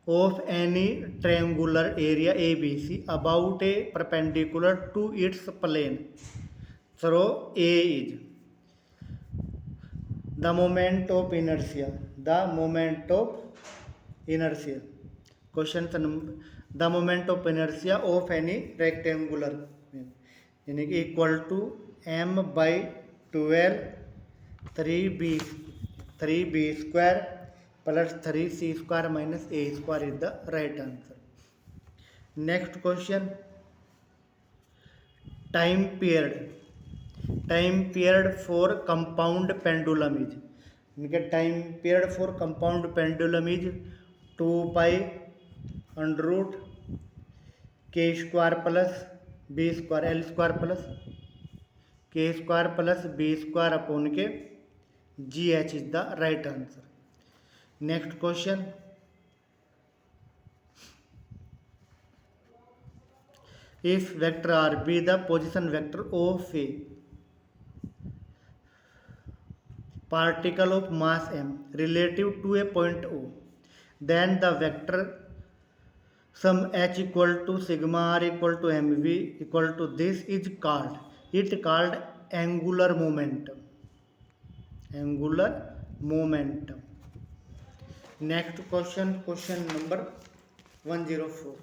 of any triangular area ABC about a perpendicular to its plane through A is the moment of inertia, the moment of inertia. Question number, the moment of inertia of any rectangular, यानी कि equal to m by 12 3b square plus 3c square minus a square is the right answer. Next question, time period for compound pendulum is, यानी कि time period for compound pendulum is 2 pi under root k square plus b square l square plus k square plus b square upon k gh is the right answer. Next question, if vector r be the position vector of a particle of mass m relative to a point O, then the vector sum h equal to sigma r equal to mv equal to this is called, it called angular momentum. Next question number 104.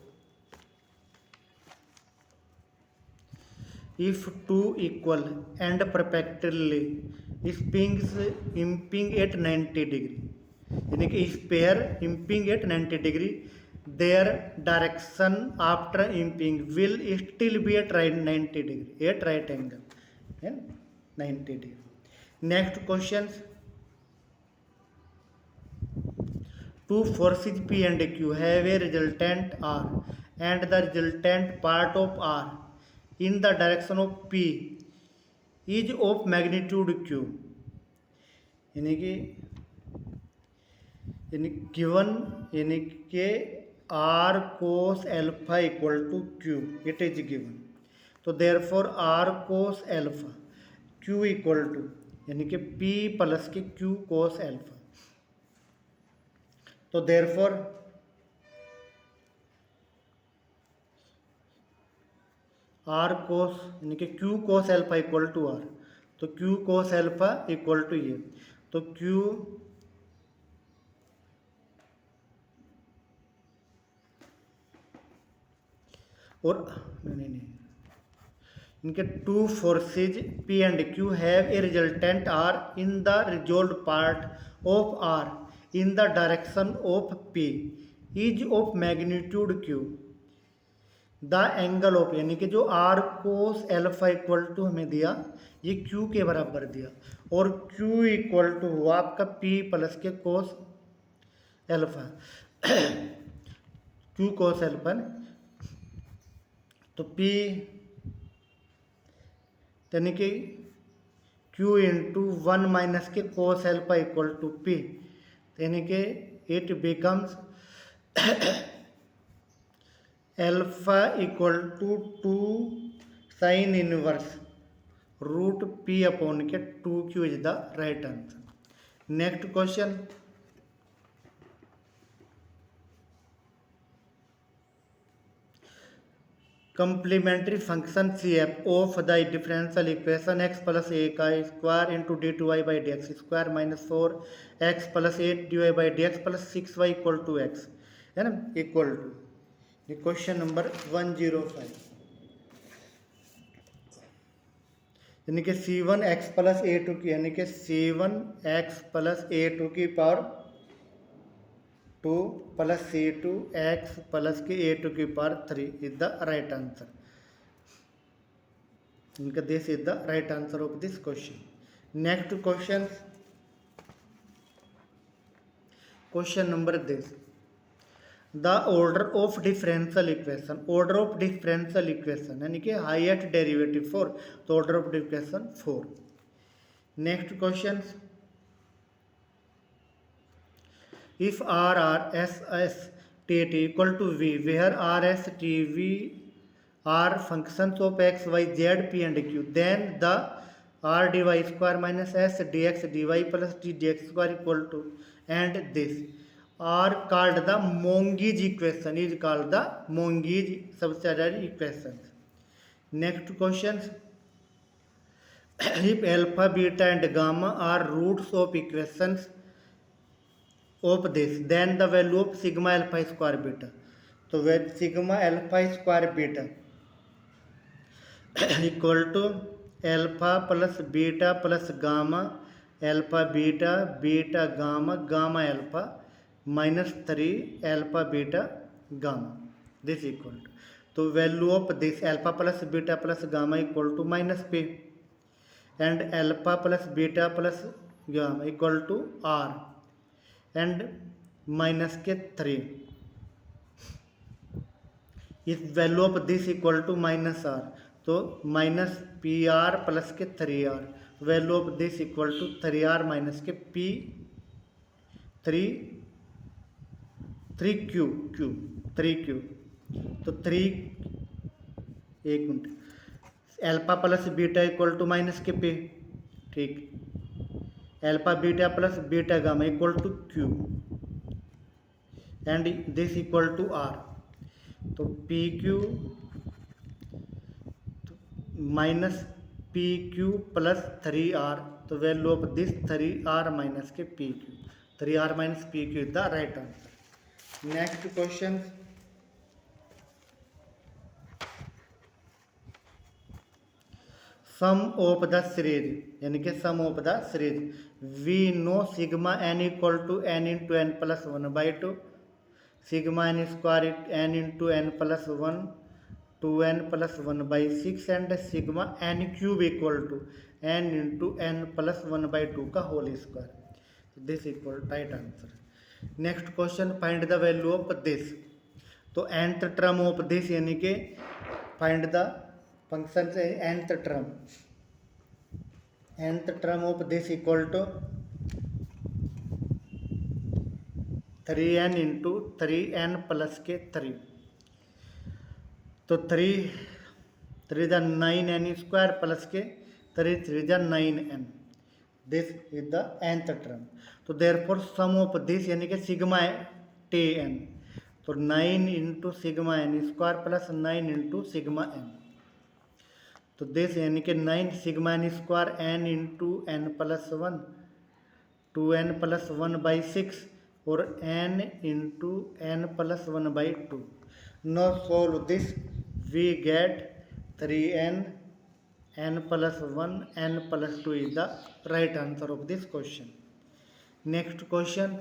If two equal and perpendicularly imping at 90 degree, यानी कि इस pair imping at 90 degree, their direction after imping will still be at 90 degree at right angle, and 90 days. Next questions. Two forces P and Q have a resultant R and the resultant part of R in the direction of P is of magnitude Q. यानी कि given यानी कि R cos alpha equal to Q, it is given. तो therefore R cos alpha Q equal to यानी कि P plus के Q cos alpha. तो therefore R cos यानी कि Q cos alpha equal to R. तो Q cos alpha equal to ये, तो Q और नहीं इनके two forces P and Q have a resultant R in the resolve part of R in the direction of P is of magnitude Q. The angle of यानी कि जो R cos alpha equal to हमें दिया, ये Q के बराबर दिया और Q इक्वल टू हुआ आपका P प्लस के cos alpha. Q cos alpha तो P यानी कि Q इंटू 1 माइनस के cos alpha equal to P, यानी कि it becomes alpha equal to 2 sine inverse root P upon के 2Q is the right answer. Next question. complementary function CF of the differential equation x plus a का square into d2y by dx square minus 4x plus 8dy by dx plus 6y equal to x है ना, equal to question number 105. यानी कि c1x plus a2 की यानी कि c1x plus a2 की power 2 plus c2x plus के a2 की power 3 is the right answer. इनका this is the right answer of this question. Next question. Question number this. The order of differential equation, order of differential equation यानी कि highest derivative 4, तो order of equation 4. Next question. If R S S T T equal to V, where R S T V are functions of x y z p and q, then the R dy square minus S dx dy plus t dx square equal to, and this are called the Monge's equation, is called the Monge's subsidiary equations. Next questions. If alpha, beta and gamma are roots of equations of this, then the value of sigma alpha square beta, तो sigma alpha square beta equal to alpha plus beta plus gamma, alpha beta beta gamma gamma alpha minus 3 alpha beta gamma, this equal to, तो value of this alpha plus beta plus gamma equal to minus p and alpha plus beta plus gamma equal to r and minus के 3. इस value of this equal to minus R, तो minus P R plus के 3r, value of this equal to 3r minus के p 3q, तो 3 एक minute, alpha plus beta equal to minus के p, ठीक, alpha beta plus beta gamma equal to q and this equal to r, तो P Q minus P Q plus 3r, तो value of this 3r minus के p q, 3r minus P q is the right answer. Next question. Sum of the series यानी कि sum of the series, we know sigma n equal to n into n plus 1/2, sigma n square n into n plus 1 2n plus 1 by 6 and sigma n cube equal to n into n plus 1 by 2 का whole square. This equal right answer. Next question, find the value of this. तो nth term of this यानी कि find the function से nth term of this equal to 3n into 3n plus के 3. तो 3 जा 9n square plus के 3 जा 9n. This is the nth term. तो देयरफॉर सम ऑफ दिस यानी कि सिग्मा tn. तो 9 into sigma n square plus 9 into sigma n. तो दिस यानी कि 9 sigma n square n into n plus 1 2n plus 1 by 6 और n into n plus 1 by 2. Now solve this we get 3n n plus 1 n plus 2 is the right answer of this question. Next question,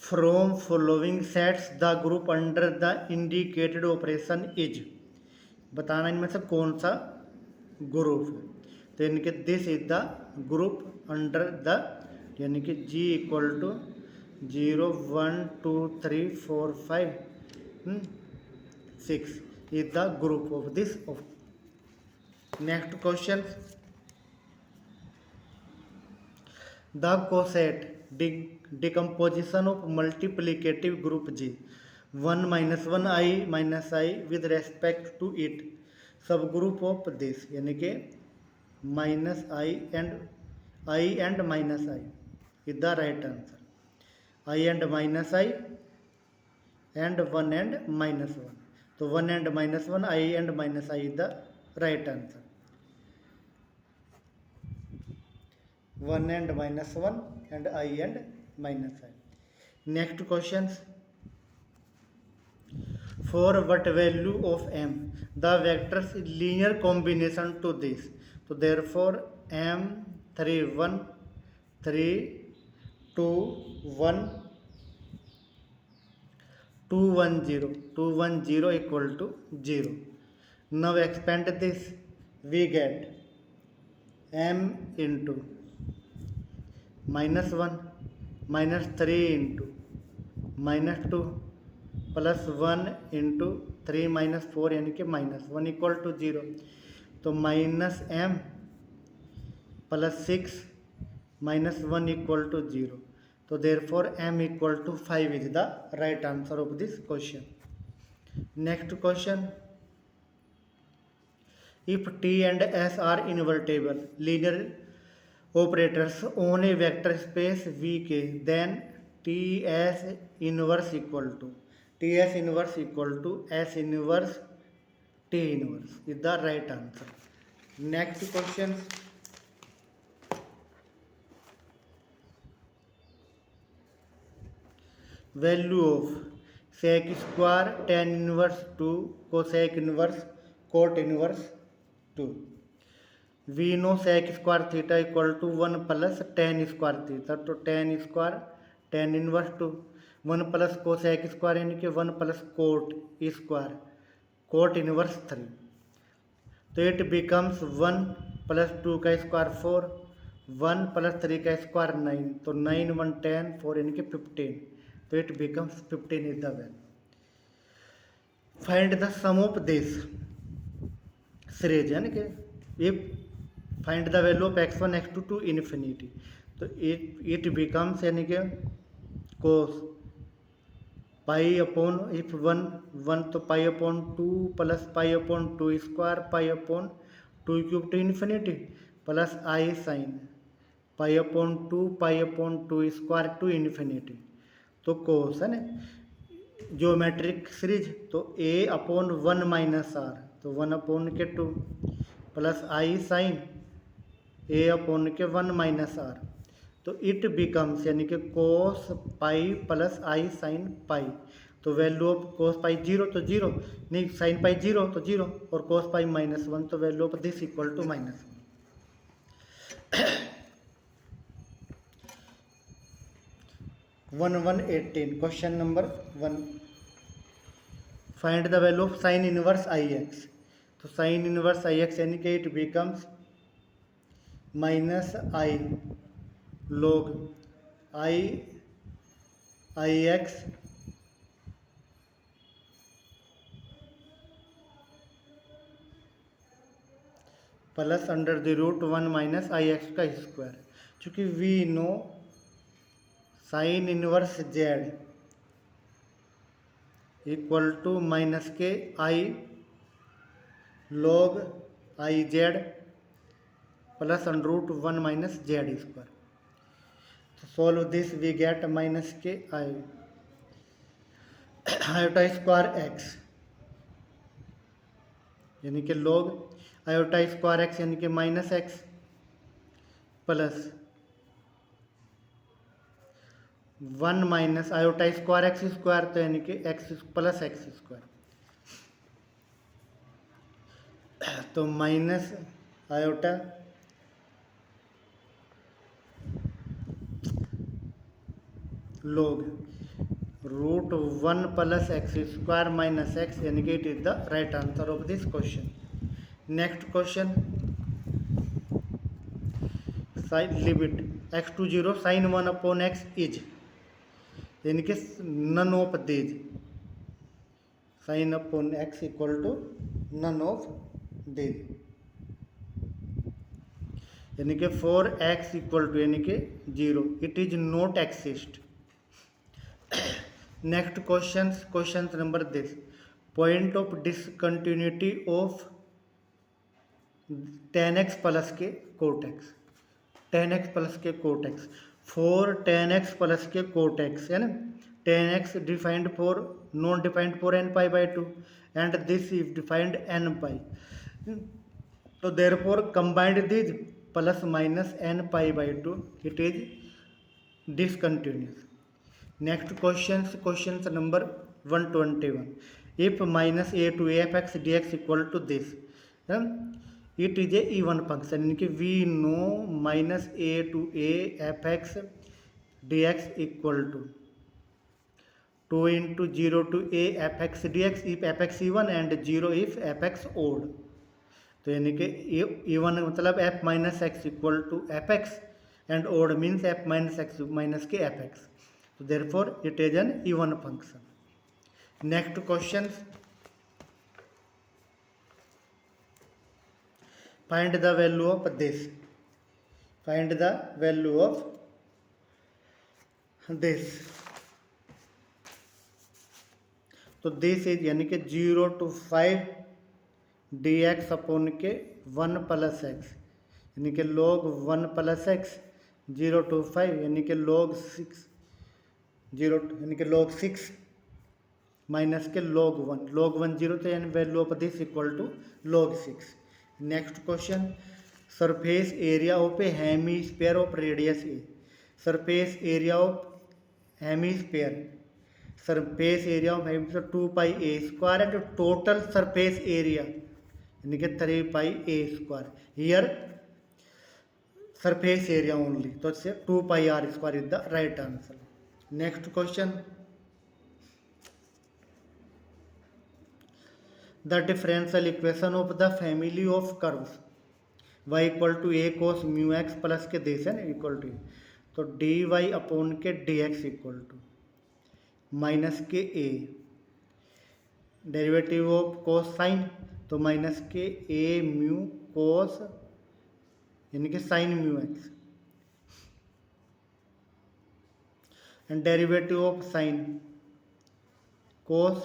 from following sets the group under the indicated operation is. बताना इनमें से कौन सा group है. तो इनके this is the group under the यानी कि g equal to 0 1 2 3 4 5 6 is the group of this. Next question, the coset decomposition of multiplicative group G 1 minus 1 I minus I with respect to it subgroup of this यानी कि minus I and minus I is the right answer. I and minus I and 1 and minus 1. तो 1 and minus 1 I and minus I is the right answer. 1 and minus 1 and I and minus I. Next questions, for what value of m the vectors linear combination to this. तो therefore m 3 1 3 2 1 2 1 0 2 1 0 equal to 0. Now expand this, we get m into minus 1 minus 3 into minus 2 plus 1 into 3 minus 4 यानी कि minus 1 equal to 0. तो minus m plus 6 minus 1 equal to 0. So therefore m equal to 5 is the right answer of this question. Next question, if t and s are invertible linear operators on a vector space Vk, then ts inverse equal to s inverse t inverse is the right answer. Next question, value of sec square tan inverse 2 cosec inverse cot inverse 2. We know sec square theta equal to 1 plus tan square theta. तो tan square tan inverse 2 1 plus cosec square यानी कि 1 plus cot square cot inverse 3. तो it becomes 1 plus 2 का square 4 1 plus 3 का square 9. तो 9 1 10 4 यानी कि 15. तो it becomes 15 is the value. Find the sum of this series यानी कि if find the value of x1 x2 to infinity. तो it becomes यानी कि cos पाई अपॉन if 1 तो pi upon 2 plus pi upon 2 square pi upon 2 cube to infinity plus I sine pi upon 2 square to infinity. तो cos है ना geometric series. तो a upon 1 minus R तो 1 upon के 2 plus I sine a upon के 1 minus R. तो it becomes यानी कि कोस पाई प्लस आई साइन पाई. तो वैल्यू ऑफ कोस पाई 0 तो 0 नहीं साइन पाई 0 तो 0 और कोस पाई -1 तो value of this equal to -1. 1118 question number 1. Find the value of sine inverse I X. तो साइन इनवर्स आई एक्स यानी कि it becomes minus I log I X plus under the root 1 minus I X का square. चूँकि we know sine inverse Z equal to minus के I log I Z plus under root 1 minus Z square. तो solve this we get minus के आई iota square X यानी कि log iota square X यानी कि minus X plus 1 minus iota square x square तो यानी कि एक्स प्लस एक्स स्क्वायर। तो minus iota log root 1 plus x square minus X यानी कि it is the right answer of this question. Next question sine limit X to 0 sine 1 upon X is यानी कि none of these sine upon X equal to none of these यानी कि for x equal to यानी कि 0 it is not exist. Next question number this point of discontinuity of tan x plus के cot x tan x plus के cot x for tan x plus के cot x है ना tan x defined for non defined for n pi by 2 and this is defined n pi. तो therefore combined this plus minus n pi by 2 it is discontinuous. Next question number 121 if minus a to a f x dx equal to this it is a even function यानी कि we know minus a to a F X D x equal to 2 into 0 to a F X D X if F X even and 0 if F X odd. तो यानी कि even मतलब F minus x equal to F X and odd means F minus X minus के F x. तो therefore it is an even function. Next question find the value of this find the value of this। तो this is यानी कि 0 to 5 dx upon के 1 plus X यानी कि log 1 plus x 0 to 5 यानी कि log 6 0 यानी कि log 6 माइनस के log 1 0 तो यानी value of this equal to log 6। Next question surface area of a hemisphere of radius a surface area of hemisphere surface area of hemisphere 2 pi a square and total surface area यानी कि 3 pi a square here surface area only तो इससे 2 pi r square is the right answer. Next question the differential equation of the family of curves y equal to a cos mu x plus के देश है ना equal to तो dy upon के dx equal to minus के a derivative of cos sine तो minus के a mu cos यानी कि sine mu x and derivative of sine cos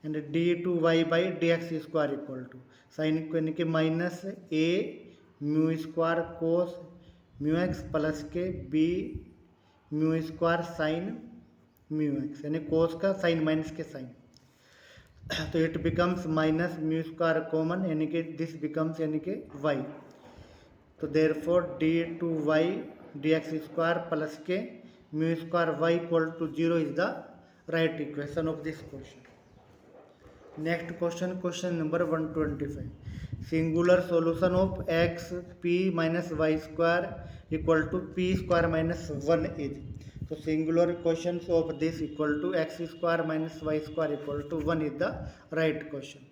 and d two y by D x square equal to sine यानी कि minus a mu square cos mu x plus के b mu square sine mu x यानी कोस का sine minus के sine. तो it becomes minus mu square common यानी कि this becomes यानी कि वाई। तो therefore D two y d x square plus के mu square y equal to 0 is the right equation of this question. Next question number 125 singular solution of x p minus y square equal to P square minus 1 is. So singular questions of this equal to x square minus y square equal to 1 is the right question.